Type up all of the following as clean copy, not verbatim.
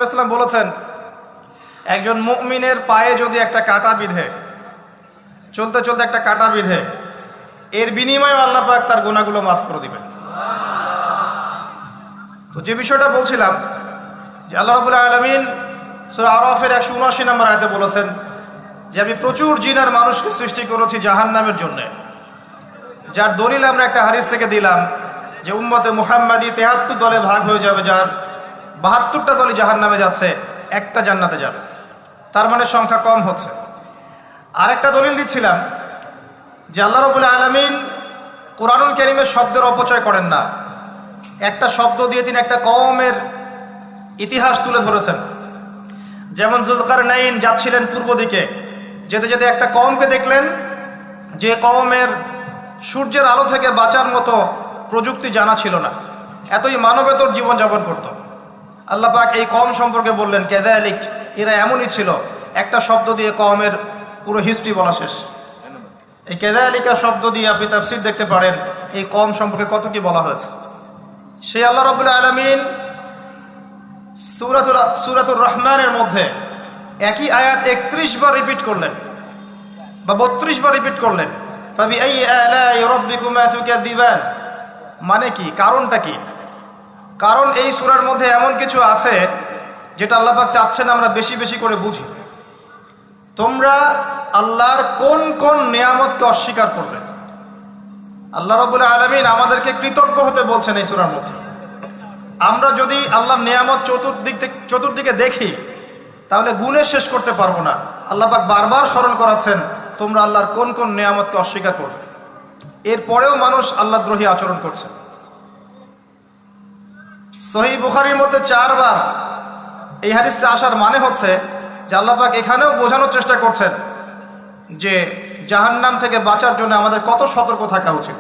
ইসলাম বলেছেন, একজন মুমিনের পায়ে যদি একটা কাঁটা বিঁধে, চলতে চলতে একটা কাঁটা বিঁধে, এর বিনিময়ে আল্লাহ পাক তার গুনাহগুলো মাফ করে দিবেন। তো যে বিষয়টা বলছিলাম যে আল্লাহ রাব্বুল আলামিন সূরা আরাফের 179 নম্বর আয়াতে বলেছেন যে আমি প্রচুর জিন আর মানুষকে সৃষ্টি করেছি জাহান্নামের জন্য, যার দলিল আমরা একটা হাদিস থেকে দিলাম যে উম্মতে মুহাম্মাদি 73 দলে ভাগ হয়ে যাবে, যার 72টা দলই জাহান্নামে যাচ্ছে, একটা জান্নাতে যাবে। তার মানে সংখ্যা কম হচ্ছে। আরেকটা দলিল দিচ্ছিলাম যে আল্লাহ রাব্বুল আলামিন কোরআনুল কারীমের শব্দের অপচয় করেন না। একটা শব্দ দিয়ে তিনি একটা কওমের ইতিহাস তুলে ধরেছেন। যেমন যুলকারনাইন যাচ্ছিলেন পূর্ব দিকে, যেতে যেতে একটা কওমকে দেখলেন যে কওমের সূর্যের আলো থেকে বাঁচার মতো প্রযুক্তি জানা ছিল না, এতই মানবেতর জীবনযাপন করত। আল্লাহ পাক এই কওম সম্পর্কে বললেন কাযালিক, এরা এমনই ছিল। একটা শব্দ দিয়ে কওমের পুরো হিস্ট্রি বলা শেষ। এই কাযালিকা শব্দ দিয়ে আপনি তাফসীর দেখতে পারেন এই কওম সম্পর্কে কত কি বলা হয়েছে। সেই আল্লাহ রাব্বুল আলামিন সূরাতুর রহমানের মধ্যে একই আয়াত 31 বার রিপিট করলেন বা 32 বার রিপিট করলেন, ফাবিআইয়ি আলাই রাব্বিকুমা তুকাযিবান। মানে কি, কারণটা কি? কারণ এই সূরার মধ্যে এমন কিছু আছে যেটা আল্লাহ পাক চাচ্ছেন আমরা বেশি বেশি করে বুঝি। তোমরা আল্লাহর কোন কোন নিয়ামতকে অস্বীকার করবে? আল্লাহ রাব্বুল আলামিন আমাদেরকে কৃতজ্ঞ হতে বলছেন এই সূরার মধ্যে। আমরা যদি আল্লাহর নিয়ামত চতুর্দিকে দেখি তাহলে গুণে শেষ করতে পারবো না। আল্লাহ পাক বারবার স্মরণ করাচ্ছেন তোমরা আল্লাহর কোন কোন নিয়ামতকে অস্বীকার করবে। এরপরেও মানুষ আল্লাহদ্রোহী আচরণ করছে। সহিহ বুখারীর মধ্যে 4 বার এই হাদিসটা আসার মানে হচ্ছে যে আল্লাহ পাক এখানেও বোঝানোর চেষ্টা করছেন যে জাহান্নাম থেকে বাঁচার জন্য আমাদের কত সতর্ক থাকা উচিত।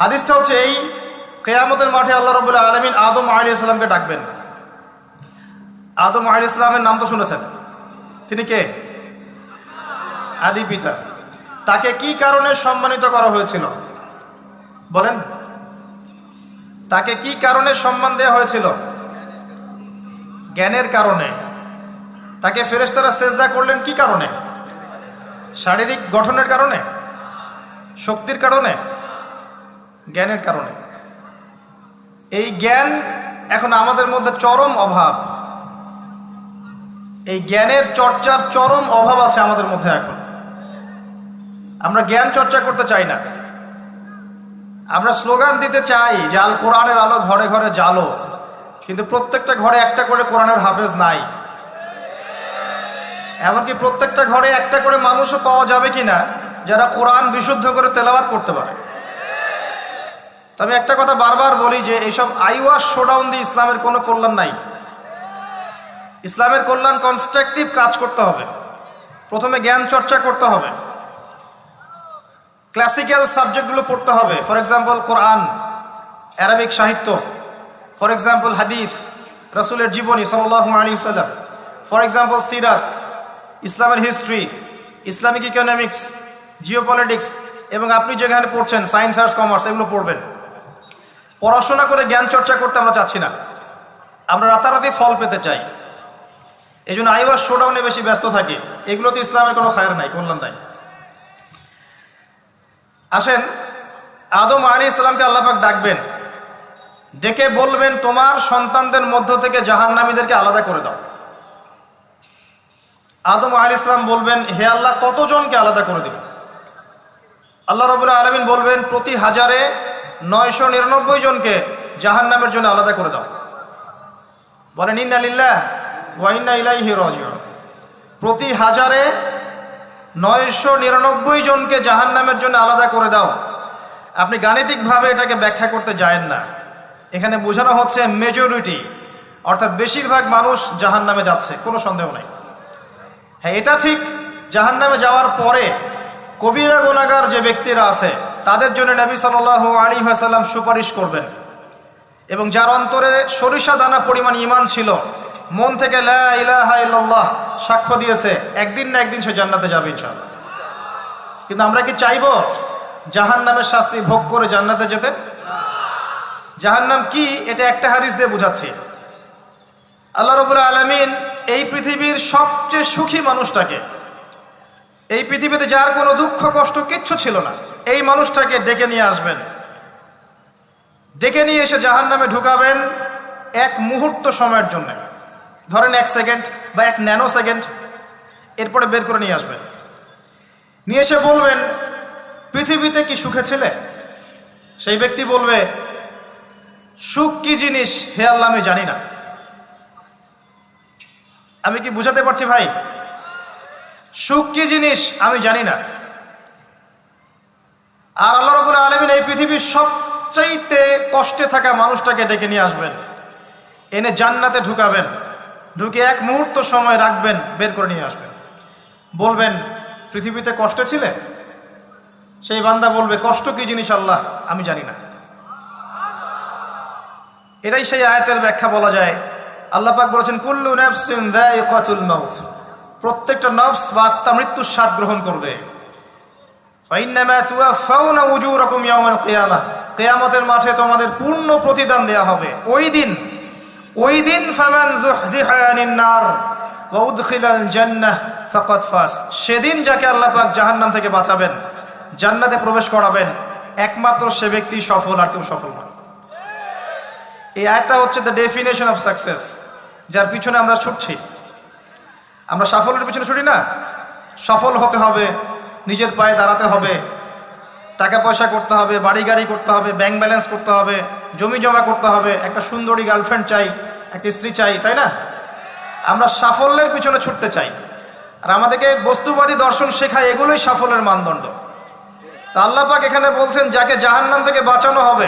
হাদিসটা হচ্ছে এই, কিয়ামতের মাঠে আল্লাহ রাব্বুল আলামিন আদম আলাইহিস সালামকে ডাকবেন। আদম আলাইহিস সালামের নাম তো শুনেছেন, তিনি কে? আদি পিতা। তাকে কি কারণে সম্মানিত করা হয়েছিল বলেন? তাকে কি কারণে সম্মান দেওয়া হয়েছিল? জ্ঞানের কারণে। তাকে ফেরেশতারা সেজদা করলেন কি কারণে? শারীরিক গঠনের কারণে, শক্তির কারণে, জ্ঞানের কারণে। এই জ্ঞান এখন আমাদের মধ্যে চরম অভাব। এই জ্ঞানের চর্চার চরম অভাব আছে আমাদের মধ্যে। এখন আমরা জ্ঞান চর্চা করতে চাই না। আমরা স্লোগান দিতে চাই যে আল কোরআনের আলো ঘরে ঘরে জ্বালো, কিন্তু প্রত্যেকটা ঘরে একটা করে কোরআনের হাফেজ নাই। এমনকি প্রত্যেকটা ঘরে একটা করে মানুষও পাওয়া যাবে কিনা যারা কোরআন বিশুদ্ধ করে তেলাওয়াত করতে পারে। তবে একটা কথা বারবার বলি যে এইসব আইওয়াশ শোডাউন দিয়ে ইসলামের কোনো কল্যাণ নাই। ইসলামের কল্যাণ কনস্ট্রাকটিভ কাজ করতে হবে। প্রথমে জ্ঞান চর্চা করতে হবে, ক্লাসিক্যাল সাবজেক্টগুলো পড়তে হবে। ফর এক্সাম্পল কোরআন, অ্যারাবিক সাহিত্য, ফর এক্সাম্পল হাদিস, রাসূলের জীবনী সাল্লাল্লাহু আলাইহি ওয়াসাল্লাম, ফর এক্সাম্পল সিরাত, ইসলামের হিস্ট্রি, ইসলামিক ইকোনমিক্স, জিওপলিটিক্স, এবং আপনি যেখানে পড়ছেন সায়েন্স, আর্টস, কমার্স, এগুলো পড়বেন। পড়াশোনা করে জ্ঞান চর্চা করতে আমরা চাচ্ছি না, আমরা রাতারাতি ফল পেতে চাই। এই জন্য আইওয়াশ শোডাউনে বেশি ব্যস্ত থাকি। এগুলোতে ইসলামের কোনো খায়ের নাই, কল্যাণ নাই। আসেন, আদম আলাইহিস সালামকে আল্লাহ পাক ডাকবেন, ডেকে বলবেন তোমার সন্তানদের মধ্য থেকে জাহান্নামীদেরকে আলাদা করে দাও। আদম আলাইহিস সালাম বলবেন হে আল্লাহ কতজনকে আলাদা করে দিব? আল্লাহ রাব্বুল আলামিন বলবেন প্রতি 1000-এ 999 জনকে জাহান্নামের জন্য আলাদা করে দাও। বলেন ইন্না লিল্লাহ ওয়া ইন্না ইলাইহি রাজিউন। প্রতি 1000-এ 999 জনকে জাহান্নামের জন্য আলাদা করে দাও। আপনি গাণিতিকভাবে এটাকে ব্যাখ্যা করতে যায়েন না। এখানে বোঝানো হচ্ছে মেজরিটি, অর্থাৎ বেশিরভাগ মানুষ জাহান্নামে যাচ্ছে, কোনো সন্দেহ নাই। হ্যাঁ, এটা ঠিক, জাহান্নামে যাওয়ার পরে কবিরা গুনাহগার যে ব্যক্তিরা আছে তাদের জন্য নবী সাল্লাল্লাহু আলাইহি ওয়াসাল্লাম সুপারিশ করবেন। এবং যার অন্তরে সরিষা দানা পরিমাণ ঈমান ছিল, মন থেকে লা ইলাহা ইল্লাল্লাহ সাক্ষ্য দিয়েছে, একদিন না একদিন সে জান্নাতে যাবে ইনশাআল্লাহ। কিন্তু আমরা কি চাইবো জাহান্নামের শাস্তি ভোগ করে জান্নাতে যেতে? জাহান্নাম কি এটা একটা হাদিস দিয়ে বুঝাচ্ছি। আল্লাহ রাব্বুল আলামিন এই পৃথিবীর সবচেয়ে সুখী মানুষটাকে, এই পৃথিবীতে যার কোনো দুঃখ কষ্ট কিচ্ছু ছিল না, এই মানুষটাকে ডেকে নিয়ে আসবেন। ডেকে নিয়ে এসে জাহান্নামে ঢুকাবেন এক মুহূর্ত সময়ের জন্য, ধরেন 1 সেকেন্ড বা 1 ন্যানো সেকেন্ড। এরপরে বের করে নিয়ে আসবেন, নিয়ে এসে বলবেন পৃথিবীতে কি সুখে ছিলে? সেই ব্যক্তি বলবে সুখ কি জিনিস হে আল্লাহ আমি জানি না। আমি কি বুঝাতে পারছি ভাই? সুখ কি জিনিস আমি জানি না। আর আল্লাহ রাব্বুল আলামিন এই পৃথিবীর সবচাইতে কষ্টে থাকা মানুষটাকে ডেকে নিয়ে আসবেন, এনে জান্নাতে ঢুকাবেন, ঢুকে 1 মুহূর্ত সময় রাখবেন, বের করে নিয়ে আসবেন। বলবেন পৃথিবীতে কষ্টে ছিলে? সেই বান্দা বলবে কষ্ট কি জিনিস আল্লাহ আমি জানি না। এটাই সেই আয়াতের ব্যাখ্যা বলা যায়। আল্লাহ পাক বলেছেন কুল্লু নাফসিন যায়িকাতুল মাউত, প্রত্যেকটা নফস বা আত্মা মৃত্যুর স্বাদ গ্রহণ করবে। ফাইন্নামা তুওয়াফাউনা উজুরাকুম ইয়াওমাল কিয়ামাহ, কিয়ামতের মাঠে তোমাদের পূর্ণ প্রতিদান দেয়া হবে। ওই দিন ফামান যুহজিহা আনিন নার ওয়া উদখিলাল জান্নাহ ফাকাদ ফাজ, সেদিন যাকে আল্লাহ পাক জাহান্নাম থেকে বাঁচাবেন, জান্নাতে প্রবেশ করাবেন, একমাত্র সে ব্যক্তি সফল, আর কেউ সফল না। এই আয়াতটা হচ্ছে দ্য ডেফিনেশন অফ সাকসেস, যার পিছনে আমরা ছুটছি। আমরা সাফল্যের পিছনে ছুটি না। সফল হতে হবে, নিজের পায়ে দাঁড়াতে হবে, টাকা পয়সা করতে হবে, বাড়ি গাড়ি করতে হবে, ব্যাংক ব্যালেন্স করতে হবে, জমি জমা করতে হবে, একটা সুন্দরী গার্লফ্রেন্ড চাই, একটা স্ত্রী চাই, তাই না? আমরা সাফল্যের পিছনে ছুটতে চাই। আর আমাদেরকে বস্তুবাদী দর্শন শেখায় এগুলোই সাফল্যের মানদণ্ড। তা আল্লাহ পাক এখানে বলছেন যাকে জাহান্নাম থেকে বাঁচানো হবে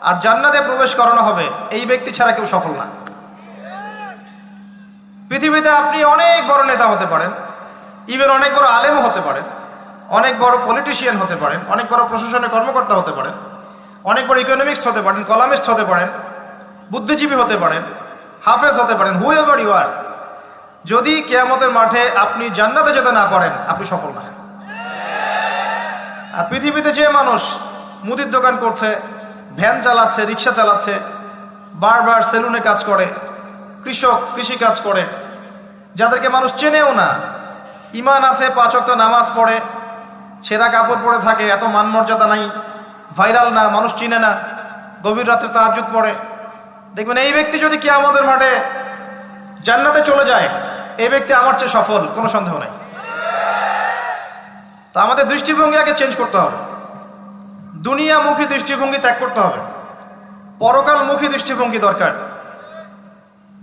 আর জান্নাতে প্রবেশ করানো হবে, এই ব্যক্তি ছাড়া কেউ সফল না। পৃথিবীতে আপনি অনেক বড় নেতা হতে পারেন, ইভেন অনেক বড় আলেমও হতে পারেন, অনেক বড় পলিটিশিয়ান হতে পারেন, অনেক বড় প্রশাসনের কর্মকর্তা হতে পারেন, অনেক বড় ইকোনমিক্স হতে পারেন, কলামিস্ট হতে পারেন, বুদ্ধিজীবী হতে পারেন, হাফেজ হতে পারেন, হুএভার ইউ আর, যদি কিয়ামতের মাঠে আপনি জান্নাতে যেতে না পারেন, আপনি সফল না। আর পৃথিবীতে যে মানুষ মুদির দোকান করছে, ভ্যান চালাচ্ছে, রিক্সা চালাচ্ছে, বারবার সেলুনে কাজ করে, কৃষক কৃষি কাজ করে, যাদেরকে মানুষ চেনেও না, ইমান আছে, 5 ওয়াক্ত নামাজ পড়ে, ছেঁড়া কাপড় পরে থাকে, এত মান মর্যাদা নাই, ভাইরাল না, মানুষ চিনে না, গভীর রাত্রে তাহাজ্জুদ পড়ে, দেখবেন এই ব্যক্তি যদি কিয়ামতের মাঠে জান্নাতে চলে যায়, এই ব্যক্তি আমার চেয়ে সফল, কোনো সন্দেহ নাই। তা আমাদের দৃষ্টিভঙ্গি আগে চেঞ্জ করতে হবে। দুনিয়ামুখী দৃষ্টিভঙ্গি ত্যাগ করতে হবে, পরকালমুখী দৃষ্টিভঙ্গি দরকার।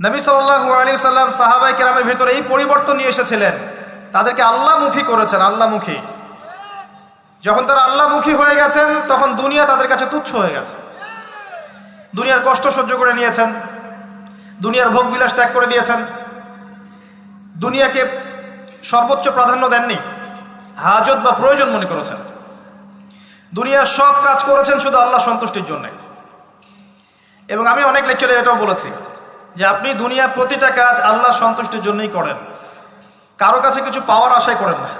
নবী সাল্লাল্লাহু আলাইহি সাল্লাম সাহাবায়ে কেরামের ভিতরে এই পরিবর্তন নিয়ে এসেছিলেন, তাদেরকে আল্লাহমুখী করেছেন। আল্লাহমুখী, যখন তারা আল্লাহমুখী হয়ে গেছেন, তখন দুনিয়া তাদের কাছে তুচ্ছ হয়ে গেছে। দুনিয়ার কষ্ট সহ্য করে নিয়েছেন, দুনিয়ার ভোগ বিলাস ত্যাগ করে দিয়েছেন, দুনিয়াকে সর্বোচ্চ প্রাধান্য দেননি, হাজত বা প্রয়োজন মনে করেছেন। দুনিয়ার সব কাজ করেছেন শুধু আল্লাহ সন্তুষ্টির জন্য। এবং আমি অনেক লেকচারে এটাও বলেছি যে আপনি দুনিয়ার প্রতিটা কাজ আল্লাহ সন্তুষ্টির জন্যই করেন, কারো কাছে কিছু পাওয়ার আশায় করেন না।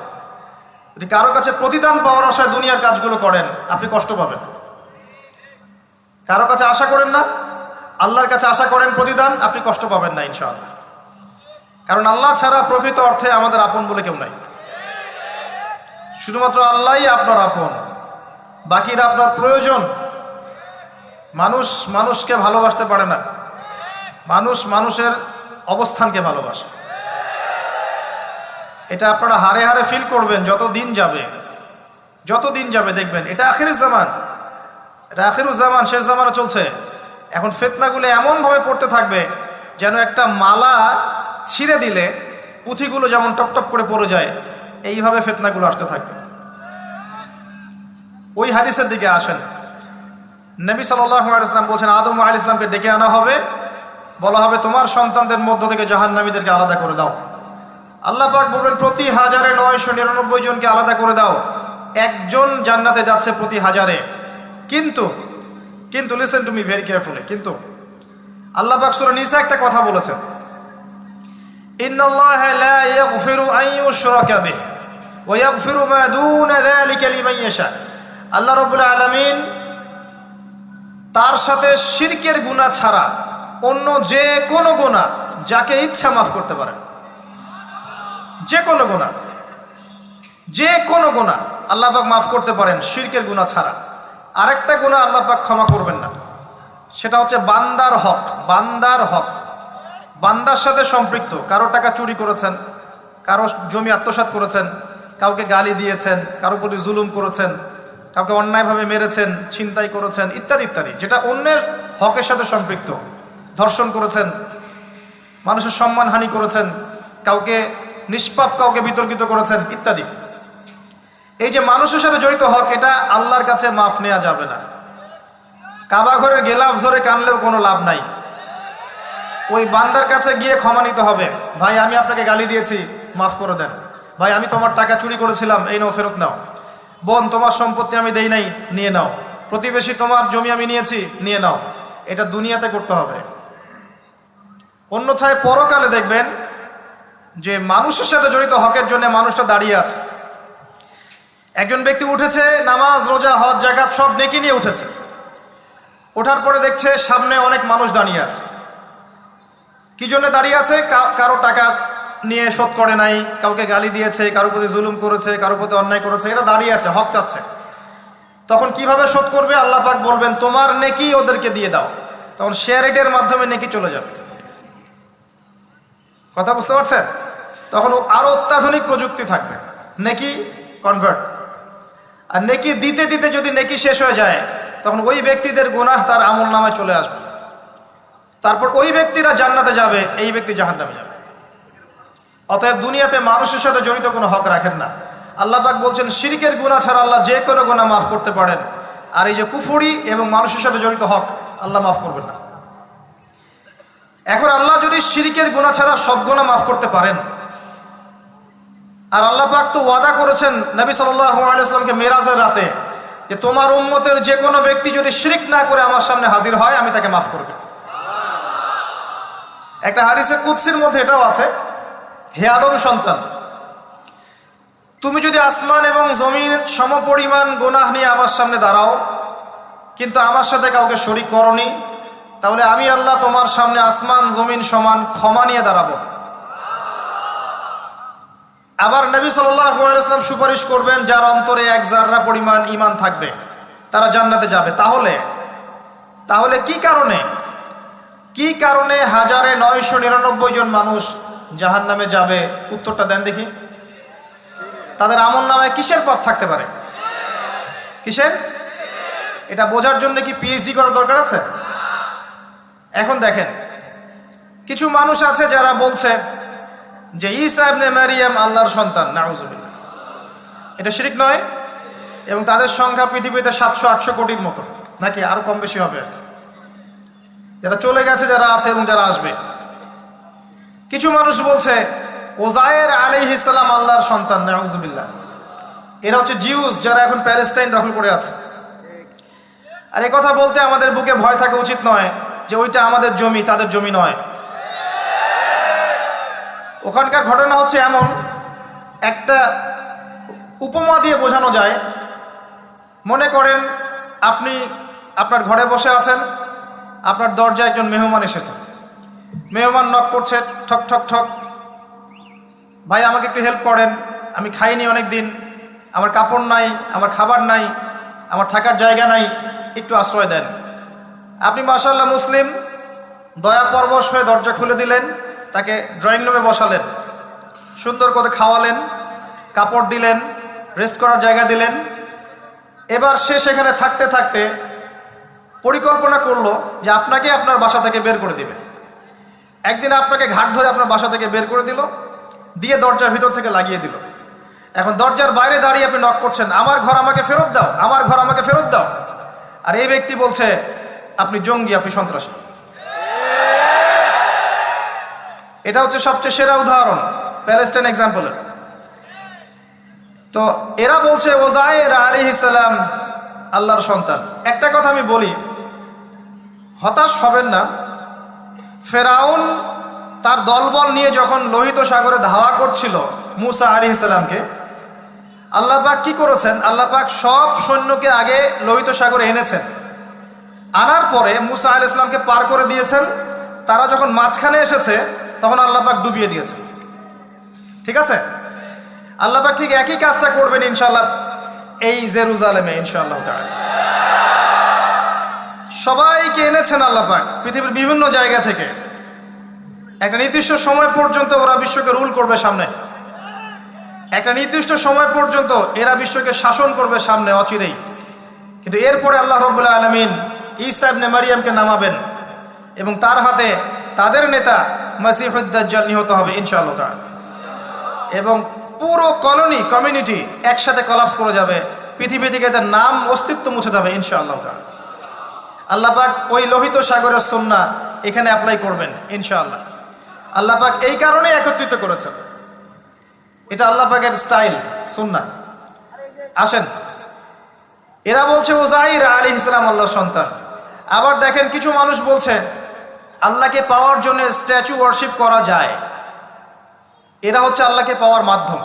যদি কারো কাছে প্রতিদান পাওয়ার আশায় দুনিয়ার কাজগুলো করেন, আপনি কষ্ট পাবেন। কারো কাছে আশা করেন না, আল্লাহর কাছে আশা করেন প্রতিদান, আপনি কষ্ট পাবেন না ইনশাআল্লাহ। কারণ আল্লাহ ছাড়া প্রকৃত অর্থে আমাদের আপন বলে কেউ নাই। শুধুমাত্র আল্লাহই আপনার আপন, বাকিরা আপনার প্রয়োজন। মানুষ মানুষকে ভালোবাসতে পারে না, মানুষ মানুষের অবস্থানকে ভালোবাসে। এটা আপনারা হারে হারে ফিল করবেন যত দিন যাবে দেখবেন এটা আখিরুজ জামান, এটা আখিরুজ জামান, শেষ জামানা চলছে। এখন ফিতনাগুলো এমনভাবে পড়তে থাকবে যেন একটা মালা ছিঁড়ে দিলে পুঁথিগুলো যেমন টপটপ করে পড়ে যায়, এইভাবে ফিতনাগুলো আসতে থাকবে। ওই হাদিসের দিকে আসেন। নবী সাল্লাল্লাহু আলাইহি ওয়াসাল্লাম বলছেন আদম আলাইহিস সালামকে ডেকে আনা হবে, বলা হবে তোমার সন্তানদের মধ্য থেকে জাহান্নামীদেরকে আলাদা করে দাও। আল্লাহ পাক বলবেন প্রতি 1999 জনকে আলাদা করে দাও, একজন জান্নাতে যাচ্ছে প্রতি 1000-এ। কিন্তু listen to me very carefully, কিন্তু আল্লাহ পাক সূরা নিসা একটা কথা বলেছেন, ইন্নাল্লাহা লা ইয়াগফিরু আন ইউশরাকা বিহি ওয়া ইয়াগফিরু মা দুনা যালিকা লিমান ইয়াশা। আল্লাহ রাব্বুল আলামিন তার সাথে শিরকের গুনাহ ছাড়া অন্য যে কোনো গুনাহ যাকে ইচ্ছা মাফ করতে পারেন। যে কোনো গুনাহ, যে কোনো গুনাহ আল্লাহ পাক মাফ করতে পারেন শিরকের গুনাহ ছাড়া। আরেকটা গুনাহ আল্লাহ পাক ক্ষমা করবেন না, সেটা হচ্ছে বান্দার হক। বান্দার হক বান্দার সাথে সম্পৃক্ত, কারো টাকা চুরি করেছেন, কারো জমি আত্মসাৎ করেছেন, কাউকে গালি দিয়েছেন, কারো প্রতি জুলুম করেছেন, কাউকে অন্যায়ভাবে মেরেছেন, ছিনতাই করেছেন, ইত্যাদি ইত্যাদি, যেটা অন্যের হকের সাথে সম্পৃক্ত। ধর্ষণ করেছেন, মানুষের সম্মানহানি করেছেন, কাউকে নিষ্পাপ কাউকে বিতর্কিত করেছেন ইত্যাদি। এই যে মানুষের সাথে জড়িত হক, এটা আল্লাহর কাছে মাফ নেওয়া যাবে না। কাবা ঘরের গেলাফ ধরে কানলেও কোনো লাভ নাই। ওই বান্দার কাছে গিয়ে ক্ষমা নিতে হবে। ভাই আমি আপনাকে গালি দিয়েছি, মাফ করে দেন। ভাই আমি তোমার টাকা চুরি করেছিলাম, এই নাও ফেরত নাও। বোন তোমার সম্পত্তি আমি দেই নাই, নিয়ে নাও। প্রতিবেশী তোমার জমি আমি নিয়েছি, নিয়ে নাও। এটা দুনিয়াতে করতে হবে। অন্যথায় পরকালে দেখবেন যে মানুষের সাথে জড়িত হকের জন্য মানুষটা দাঁড়িয়ে আছে। একজন ব্যক্তি উঠেছে, নামাজ রোজা হজ জাকাত সব নেকি নিয়ে উঠেছে। ওঠার পরে দেখছে সামনে অনেক মানুষ দাঁড়িয়ে আছে। কি জন্য দাঁড়িয়ে আছে? কারো টাকা নিয়ে শোধ করে নাই, কাউকে গালি দিয়েছে, কারো প্রতি জুলুম করেছে, কারো প্রতি অন্যায় করেছে, এরা দাঁড়িয়ে আছে, হক চাচ্ছে। তখন কিভাবে শোধ করবে? আল্লাহ পাক বলবেন তোমার নেকি ওদেরকে দিয়ে দাও। তখন শেয়ার রেটের মাধ্যমে নেকি চলে যাবে। কথা বুঝতে পারছেন? তখন আরো অত্যাধুনিক প্রযুক্তি থাকবে, নেকি কনভার্ট। আর নেকি দিতে দিতে যদি নেকি শেষ হয়ে যায়, তখন ওই ব্যক্তিদের গুনাহ তার আমল নামায় চলে আসবে। তারপর ওই ব্যক্তিরা জান্নাতে যাবে, এই ব্যক্তি জাহান্নামে যাবে। অতএব দুনিয়াতে মানুষের সাথে জড়িত কোনো হক রাখেন না। আল্লাহ পাক বলছেন শিরকের গুনাহ ছাড়া আল্লাহ যে কোনো গুনাহ মাফ করতে পারেন। আর এই যে কুফরি এবং মানুষের সাথে জড়িত হক আল্লাহ মাফ করবেন না। এখন আল্লাহ যদি শিরকের গুনাহ ছাড়া সব গুনাহ মাফ করতে পারেন, আর আল্লাহ পাক তো ওয়াদা করেছেন নবী সাল্লাল্লাহু আলাইহি ওয়াসাল্লামকে মেরাজের রাতে যে তোমার উম্মতের যে কোনো ব্যক্তি যদি শিরক না করে আমার সামনে হাজির হয় আমি তাকে মাফ করব। একটা হাদিসে কুদসির মধ্যে এটাও আছে, হে আদম সন্তান, তুমি যদি আসমান এবং জমিন সমপরিমাণ গুনাহ নিয়ে আমার সামনে দাঁড়াও কিন্তু আমার সাথে কাউকে শরীক করনি, তাহলে আমি আল্লাহ তোমার সামনে আসমান জমিন সমান ক্ষমা নিয়ে দাঁড়াবো। আবার নবী সাল্লাল্লাহু আলাইহি ওয়াসাল্লাম সুপারিশ করবেন যার অন্তরে এক জাররা পরিমাণ ঈমান থাকবে, তারা জান্নাতে যাবে। তাহলে কি কারণে 1999 জন মানুষ জাহান্নামে যাবে? উত্তরটা দেন দেখি। তাদের আমল নামায় কিসের পাপ থাকতে পারে? কিসের? এটা বোঝার জন্য কি পিএইচডি করার দরকার আছে? এখন দেখেন, কিছু মানুষ আছে যারা বলছে যে ঈসা ইবনে মারিয়াম আল্লাহর সন্তান, নাউজুবিল্লাহ। এটা শিরক নয়? এবং তাদের সংখ্যা পৃথিবীতে 700-800 কোটির মতো, নাকি আরো কম বেশি হবে? যারা চলে গেছে, যারা আছে এবং যারা আসবে। কিছু মানুষ বলছে ওজায়ের আলাইহিস সালাম আল্লাহর সন্তান, নাউজুবিল্লাহ। এরা হচ্ছে জিউস, যারা এখন প্যালেস্টাইন দখল করে আছে। আর এই কথা বলতে আমাদের বুকে ভয় থাকা উচিত নয় যে ওইটা আমাদের জমি, তাদের জমি নয়। ওখানকার ঘটনা হচ্ছে এমন, একটা উপমা দিয়ে বোঝানো যায়। মনে করেন আপনি আপনার ঘরে বসে আছেন, আপনার দরজায় একজন মেহমান এসেছে। মেহমান নক করছে, ঠক ঠক ঠক। ভাই আমাকে একটু হেল্প করেন, আমি খাইনি অনেক দিন, আমার কাপড় নাই, আমার খাবার নাই, আমার থাকার জায়গা নাই, একটু আশ্রয় দেন। আপনি মাশাআল্লাহ মুসলিম, দয়া পরবশ হয়ে দরজা খুলে দিলেন, তাকে ড্রয়িং রুমে বসালেন, সুন্দর করে খাওয়ালেন, কাপড় দিলেন, রেস্ট করার জায়গা দিলেন। এবার সে সেখানে থাকতে থাকতে পরিকল্পনা করলো যে আপনাকে আপনার বাসা থেকে বের করে দিবে। একদিন আপনাকে ঘাট ধরে আপনার বাসা থেকে বের করে দিল, দিয়ে দরজার ভিতর থেকে লাগিয়ে দিল। এখন দরজার বাইরে দাঁড়িয়ে আপনি নক করছেন, আমার ঘর আমাকে ফেরত দাও, আমার ঘর আমাকে ফেরত দাও। আর এই ব্যক্তি বলছে আপনি জঙ্গি, আপনি সন্ত্রাসী। এটা হচ্ছে সবচেয়ে সেরা উদাহরণ প্যালেস্টাইন এক্সাম্পলের। তো এরা বলছে ওজায়ের আলাইহিস সালাম আল্লাহর সন্তান। একটা কথা আমি বলি, হতাশ হবেন না। ফেরাউন তার দলবল নিয়ে যখন লোহিত সাগরে ধাওয়া করছিল মুসা আলাইহিস সালামকে, আল্লাহ পাক কি করেছেন? আল্লাহ পাক সব সৈন্যকে আগে লোহিত সাগরে এনেছেন, আনার পরে মুসা আলাইহিস সালামকে পার করে দিয়েছেন। তারা যখন মাঝখানে এসেছে তখন আল্লাহ পাক ডুবিয়ে দিয়েছে। ঠিক আছে, আল্লাহ পাক ঠিক একই কাজটা করবেন ইনশাআল্লাহ এই জেরুজালেমে ইনশাআল্লাহ তাআলা। সবাইকে এনেছেন আল্লাহ পাক পৃথিবীর বিভিন্ন জায়গা থেকে। একটা নির্দিষ্ট সময় পর্যন্ত ওরা বিশ্বকে রুল করবে সামনে, একটা নির্দিষ্ট সময় পর্যন্ত এরা বিশ্বকে শাসন করবে সামনে অচিরেই। কিন্তু এরপরে আল্লাহ রাব্বুল আলামিন ঈসা ইবনে মারইয়ামকে নামাবেন এবং তার হাতে তাদের নেতা মাসিহুদ দাজ্জাল নিহত হবে ইনশাআল্লাহ তাআলা। এবং পুরো কমিউনিটি একসাথে কলাপস করে যাবে, পৃথিবী থেকে তার নাম অস্তিত্ব মুছে যাবে ইনশাআল্লাহ তাআলা। আল্লাহ পাক ওই লোহিত সাগরের সুন্নাহ এখানে অ্যাপ্লাই করবেন ইনশাআল্লাহ। আল্লাহ পাক এই কারণে একত্রিত করেছেন, এটা আল্লাহ পাকের স্টাইল সুন্নাহ। আসেন, এরা বলছে উযাইর আলাইহিস সালাম আল্লাহর সন্তান। আবার দেখেন কিছু মানুষ বলছে আল্লাহকে পাওয়ার জন্য স্ট্যাচু ওয়ার্শিপ করা যায়, এরা হচ্ছে আল্লাহকে পাওয়ার মাধ্যম।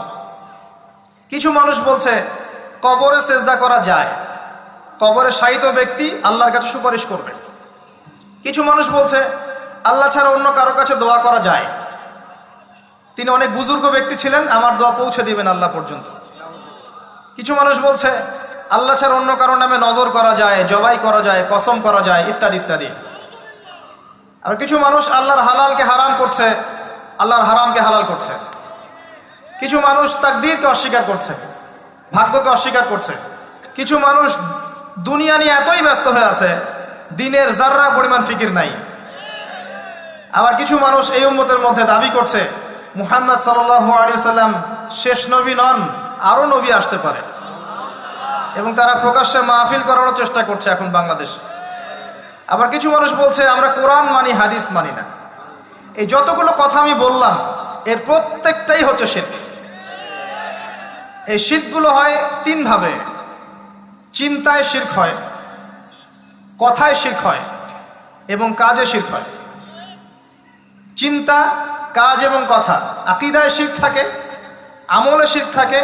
কিছু মানুষ বলছে কবরে সেজদা করা যায়, কবরে শায়িত ব্যক্তি আল্লাহর কাছে সুপারিশ করবে। কিছু মানুষ বলছে আল্লাহ ছাড়া অন্য কারো কাছে দোয়া করা যায়, তিনি অনেক বুজুর্গ ব্যক্তি ছিলেন, আমার দোয়া পৌঁছে দিবেন আল্লাহ পর্যন্ত। কিছু মানুষ বলছে আল্লাহ ছাড়া অন্য কারোর নামে নজর করা যায়, জবাই করা যায়, কসম করা যায়, ইত্যাদি ইত্যাদি। আর কিছু মানুষ আল্লাহর হালালকে হারাম করছে, আল্লাহর হারামকে হালাল করছে। কিছু মানুষ তাকদীরকে অস্বীকার করছে, ভাগ্যকে অস্বীকার করছে। কিছু মানুষ দুনিয়া নিয়ে এতই ব্যস্ত হয়ে আছে দিনের জাররা পরিমাণ ফিকির নাই। আবার কিছু মানুষ এই উম্মতের মধ্যে দাবি করছে মুহাম্মদ সাল্লাল্লাহু আলাইহি ওয়াসাল্লাম শেষ নবী নন, আরো নবী আসতে পারে, এবং তারা প্রকাশ্যে মাহফিল করারও চেষ্টা করছে এখন বাংলাদেশে। আবার কিছু মানুষ বলছে আমরা কোরআন মানি, হাদিস মানি না। এই যতগুলো কথা আমি বললাম এর প্রত্যেকটাই হচ্ছে শিরক। এই শিরকগুলো হয় তিন ভাবে: চিন্তায় শিরক হয়, কথায় শিরক হয় এবং কাজে শিরক হয়। চিন্তা, কাজ এবং কথা, আকীদায় শিরক থাকে, আমলে শিরক থাকে,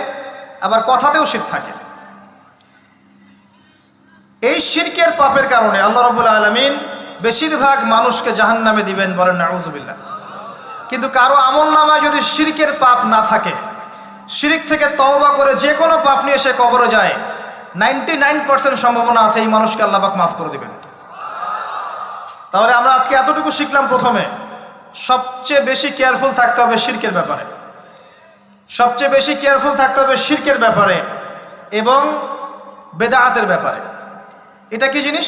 আবার কথাতেও শিরক থাকে। এই শিরকের পাপের কারণে আল্লাহ রাব্বুল আলামিন বেশিরভাগ মানুষকে জাহান্নামে দিবেন, বলেন নাউযুবিল্লাহ। কিন্তু কারো আমল নামায় যদি শিরকের পাপ না থাকে, শিরক থেকে তওবা করে যে কোনো পাপ নিয়ে সে কবরে যায়, 99% সম্ভাবনা আছে এই মানুষকে আল্লাহ পাক মাফ করে দিবেন। তাহলে আমরা আজকে এতটুকু শিখলাম, প্রথমে সবচেয়ে বেশি কেয়ারফুল থাকতে হবে শিরকের ব্যাপারে, সবচেয়ে বেশি কেয়ারফুল থাকতে হবে শিরকের ব্যাপারে এবং বেদাআতের ব্যাপারে। এটা কি জিনিস?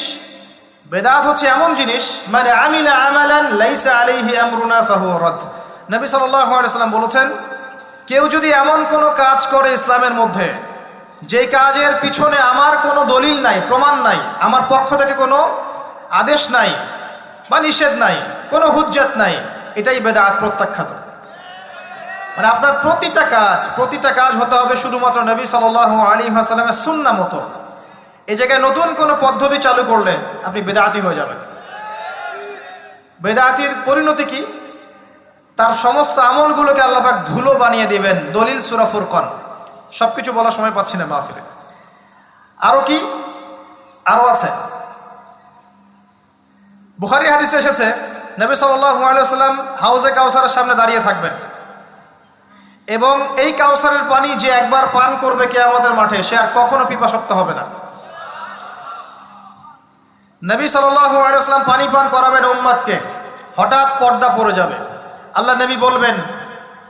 বেদাত হচ্ছে এমন জিনিস, মানে আমিলা আমালান লাইসা আলাইহি আমরুনা ফাহুয়া রাদ। নবী সাল্লাল্লাহু আলাইহি ওয়াসাল্লাম বলেছেন, কেউ যদি এমন কোনো কাজ করে ইসলামের মধ্যে যে কাজের পিছনে আমার কোনো দলিল নাই, প্রমাণ নাই, আমার পক্ষ থেকে কোনো আদেশ নাই বা নিষেধ নাই, কোনো হুজ্জত নাই, এটাই বেদাত, প্রত্যাখ্যাত। মানে আপনার প্রতিটা কাজ হতে হবে শুধুমাত্র নবী সাল্লাল্লাহু আলাইহি ওয়াসাল্লামের সুন্নাহ মতো। এই জায়গায় নতুন কোনো পদ্ধতি চালু করলে আপনি বেদাতি হয়ে যাবেন। বেদাতির পরিণতি কি? তার সমস্ত আমলগুলোকে আল্লাহ পাক ধুলো বানিয়ে দিবেন। দলিল সূরা ফুরকান, সবকিছু বলার সময় পাচ্ছি না মাহফিলে। আরো কি? আরো আছে। বুখারী হাদিসে এসেছে নবী সাল্লাল্লাহু আলাইহি ওয়াসাল্লাম হাউজে কাউসারের সামনে দাঁড়িয়ে থাকবেন এবং এই কাউসারের পানি যে একবার পান করবে কিয়ামতের মাঠে, সে আর কখনো পিপাসার্ত হবে না। নবী সাল্লাল্লাহু আলাইহি ওয়াসাল্লাম পানি পান করাবেন উম্মতকে, হঠাৎ পর্দা পড়ে যাবে। আল্লাহ নবী বলবেন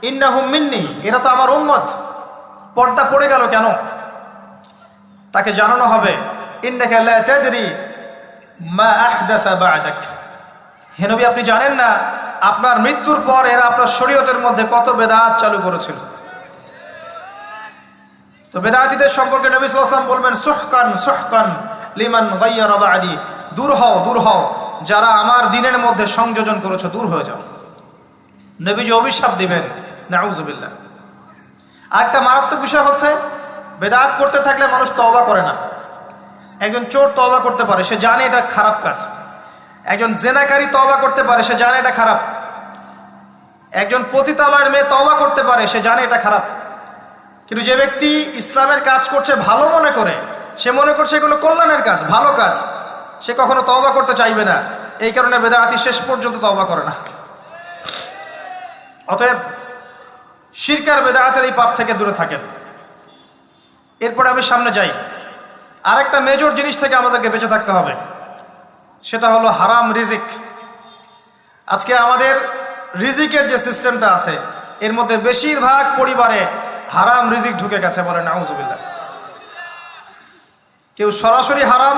ইন্নাহুম মিন্নি, এরা তো আমার উম্মত। পর্দা পড়ে গেল কেন? তাকে জানানো হবে ইন্নাকা লা তাদরি মা আহদাসা বা'দাক, হে নবী আপনি জানেন না আপনার মৃত্যুর পর এরা আপনার শরীয়তের মধ্যে কত বেদাত চালু করেছিল। তো বেদাতীদের সম্পর্কে নবী সাল্লাল্লাহু আলাইহি ওয়াসাল্লাম বলবেন সুহকান সুহকান লিমান গায়্যারা বা'দি, দূর হও যারা আমার দ্বীনের মধ্যে সংযোজন করেছো, দূর হয়ে যাও। নবীজি অভিশাপ দিবেন, নাউযুবিল্লাহ। আরেকটা মারাত্মক বিষয় হচ্ছে বেদাত করতে থাকলে মানুষ তওবা করে না। একজন চোর তওবা করতে পারে, সে জানে এটা খারাপ কাজ। একজন জেনাকারী তওবা করতে পারে, সে জানে এটা খারাপ। একজন পতিতালয়ের মেয়ে তওবা করতে পারে, সে জানে এটা খারাপ। কিন্তু যে ব্যক্তি ইসলামের কাজ করছে ভালো মনে করে, সে মনে করছে এগুলো কল্যাণের কাজ, ভালো কাজ, সে কখনো তওবা করতে চাইবে না। এই কারণে বেদাতি শেষ পর্যন্ত তওবা করে না। অতএব শিরক আর বিদআতের এই পাপ থেকে দূরে থাকেন। এরপরে আমি সামনে যাই। আরেকটা মেজর জিনিস থেকে আমাদেরকে বেঁচে থাকতে হবে, সেটা হলো হারাম রিজিক। আজকে আমাদের রিজিকের যে সিস্টেমটা আছে এর মধ্যে বেশিরভাগ পরিবারে হারাম রিজিক ঢুকে গেছে, বলেন নাউজুবিল্লাহ। কেউ সরাসরি হারাম,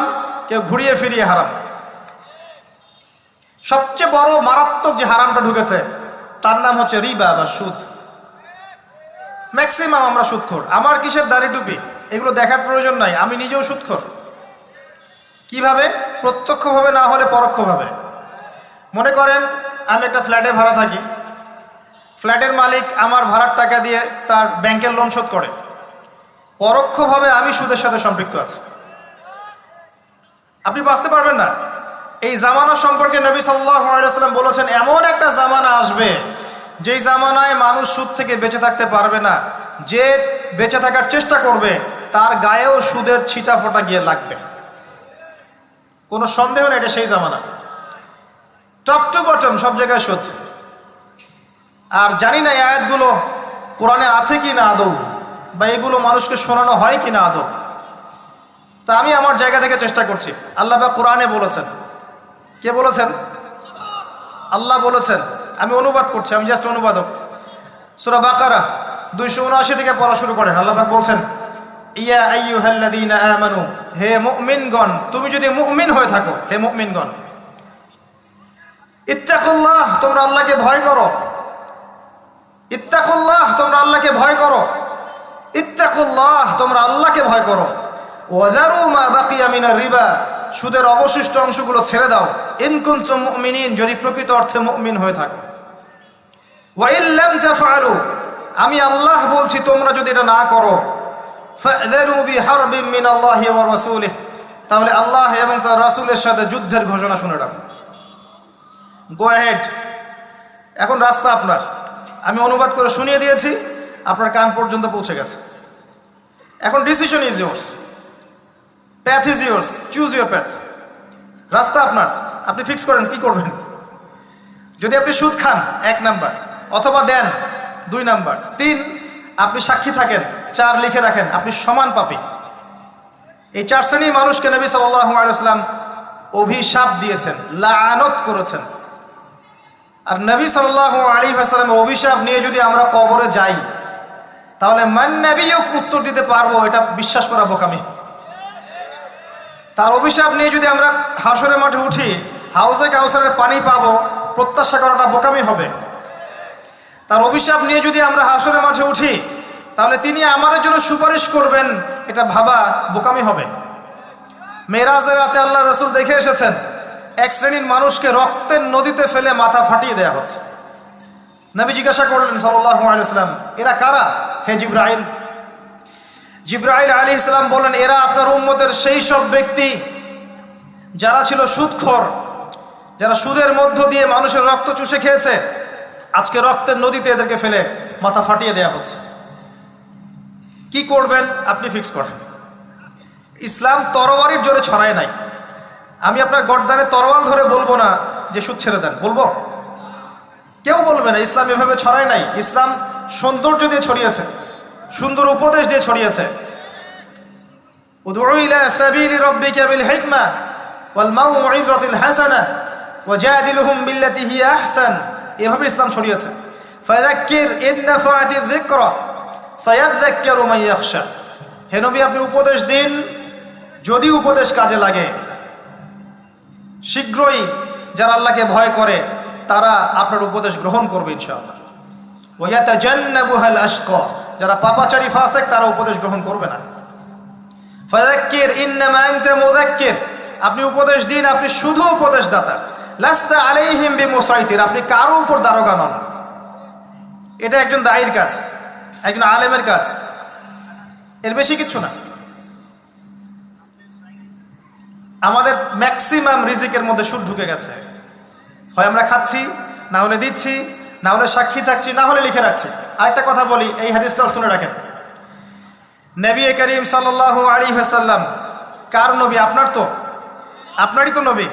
কেউ ঘুরিয়ে ফিরিয়ে হারাম। সবচেয়ে বড় মারাত্মক যে হারামটা ঢুকেছে তার নাম হচ্ছে রিবা বা সুদ। ম্যাক্সিমাম আমরা সুদখোর। আমার কিসের দাড়ি টুপি এগুলো দেখার প্রয়োজন নাই, আমি নিজেও সুদখোর। কিভাবে? প্রত্যক্ষভাবে না হলে পরোক্ষভাবে। মনে করেন আমি একটা ফ্ল্যাটে ভাড়া থাকি, ফ্ল্যাটের মালিক আমার ভাড়ার টাকা দিয়ে তার ব্যাংকের লোন শোধ করে, পরোক্ষভাবে আমি সুদের সাথে সম্পৃক্ত আছি। আপনি বাঁচতে পারবেন না। এই জামানা সম্পর্কে নবী সাল্লাল্লাহু আলাইহি ওয়াসাল্লাম বলেছেন, এমন একটা জামানা আসবে যেই জামানায় মানুষ সুদ থেকে বেঁচে থাকতে পারবে না। যে বেঁচে থাকার চেষ্টা করবে তার গায়েও সুদের ছিটা ফোটা গিয়ে লাগবে, কোনো সন্দেহ নেই, এটা সেই জামানা। টপ টু বটম সব জায়গায় সুদ। আর জানি না এই আয়াতগুলো কোরআনে আছে কি না আদৌ, বা এগুলো মানুষকে শোনানো হয় কি না আদৌ। তা আমি আমার জায়গা থেকে চেষ্টা করছি। আল্লাহ বা কোরআনে বলেছেন। কে বলেছেন? আল্লাহ বলেছেন। আমি অনুবাদ করছি, আমি জাস্ট অনুবাদক। সূরা বাকারা 279 থেকে পড়া শুরু করেন। আল্লাহ পাক বলছেন, ইয়া আইয়ুহাল্লাযীনা আমানু, হে মুমিনগণ, তুমি যদি মুমিন হয়ে থাকো, হে মুমিনগণ, ইত্তাকুল্লাহ, তোমরা আল্লাহকে ভয় করো। ইত্তাকুল্লাহ, তোমরা আল্লাহকে ভয় করো। ইত্তাকুল্লাহ, তোমরা আল্লাহকে ভয় করো। ওয়াযারু মা বাকিয়া মিনার রিবা, সুদের অবশিষ্ট অংশগুলো ছেড়ে দাও। ইন কুনতুম মুমিনিন, যদি প্রকৃত অর্থে মুমিন হয়ে থাকো। ওয়া ইন লাম তাফআলু, আমি আল্লাহ বলছি তোমরা যদি এটা না করো, ফাযরু বিহারবিন মিনাল্লাহি ওয়া রাসূলিহি, তাহলে আল্লাহ এবং তার রাসূলের সাথে যুদ্ধের ঘোষণা শুনে রাখো। গো অ্যাহেড, এখন রাস্তা আপনার। আমি অনুবাদ করে শুনিয়ে দিয়েছি, আপনার কান পর্যন্ত পৌঁছে গেছে। এখন decision is yours, path is yours, choose your path. রাস্তা আপনার, আপনি ফিক্স করেন কি করবেন। যদি আপনি সুদ খান 1 নাম্বার, অথবা দেন 2 নাম্বার, 3 আপনি সাক্ষী থাকেন, 4 লিখে রাখেন, আপনি সমান পাপী। এই 4 শ্রেণীর মানুষকে নবী সাল্লাল্লাহু আলাইহি ওয়াসাল্লাম অভিশাপ দিয়েছেন, লাআনত করেছেন। আর নবী সাল্লাল্লাহু আলাইহি ওয়াসাল্লাম অভিশাপ নিয়ে যদি আমরা কবরে যাই, তাহলে মান নবিয়ুক উত্তর দিতে পারবো, এটা বিশ্বাস করা বোকামি। তার অভিশাপ নিয়ে যদি আমরা হাসরের মাঠে উঠি, হাউজে কাউসারের পানি পাবো, প্রত্যাশা করাটা বোকামি হবে। তার অভিশাপ নিয়ে যদি আমরা হাসরের মাঠে উঠি, তাহলে তিনি আমাদের জন্য সুপারিশ করবেন, এটা ভাবা বোকামি হবে। মেরাজের রাতে আল্লাহ রাসূল দেখে এসেছেন, 1 শ্রেণীর মানুষকে রক্তের নদীতে ফেলে মাথা ফাটিয়ে দেয়া হচ্ছে। নবী জিজ্ঞাসা করলেন সাল্লাল্লাহু আলাইহি ওয়াসাল্লাম, এরা কারা হে জিবরাইল? জিবরাইল আলাইহিস সালাম বলেন, এরা আপনার উম্মতের সেই সব ব্যক্তি যারা ছিল সুদখোর, যারা সুদের মধ্য দিয়ে মানুষের রক্ত চুষে খেয়েছে। আজকে রক্তের নদীতে এদেরকে ফেলে মাথা ফাটিয়ে দেয়া হচ্ছে। কি করবেন আপনি ফিক্স করেন। ইসলাম তরবারির জোরে ছড়ায় নাই। আমি আপনার গর্দানে তরোয়াল ধরে বলবো না যে সুদ ছেড়ে দেন, বলবো? কেউ বলবে না। ইসলাম এভাবে ছড়ায় নাই। ইসলাম সৌন্দর্য দিয়ে ছড়িয়েছে, সুন্দর উপদেশ দিয়ে ছড়িয়েছে। উদউ ইলা সাবিলি রাব্বিকা বিল হিকমা ওয়াল মাউইযাতিল হাসানাহ ওয়াজাদিলহুম বিল্লাতি হিয়া আহসান, এভাবে ইসলাম ছড়িয়েছে। ফাযাক্কির ইন নাফাআতিয যিকরা সায়াযাক্কারু মান ইয়াখশা, হে নবী আপনি উপদেশ দিন, যদি উপদেশ কাজে লাগে শীঘ্রই যারা আল্লাহকে ভয় করে তারা আপনার উপদেশ গ্রহণ করবে ইনশাআল্লাহ। ওয়া ইয়াতাজান্নাবুহাল আশকা, যারা পাপাচারী ফাসিক তারা উপদেশ গ্রহণ করবে না। ফাযাক্কির ইন্নামা আনতা মুযাক্কির, আপনি উপদেশ দিন, আপনি শুধু উপদেশদাতা। লাস্তা আলাইহিম বিমুসাইতির, আপনি কারো উপর দারোগা নন। এটা একজন দায়ীর কাজ, একজন আলেমের কাজ, এর বেশি কিছু না। আমাদের ম্যাক্সিমাম রিজিকের মধ্যে সুদ ঢুকে গেছে। হয় আমরা খাচ্ছি, না হলে দিচ্ছি, না হলে সাক্ষী থাকছি, না হলে লিখে রাখছি। আরেকটা কথা বলি, এই হাদিসটাও শুনে রাখেন। নবী করিম সাল্লাল্লাহু আলাইহি ওয়াসাল্লাম কার নবী? আপনার তো, আপনারই তো নবী।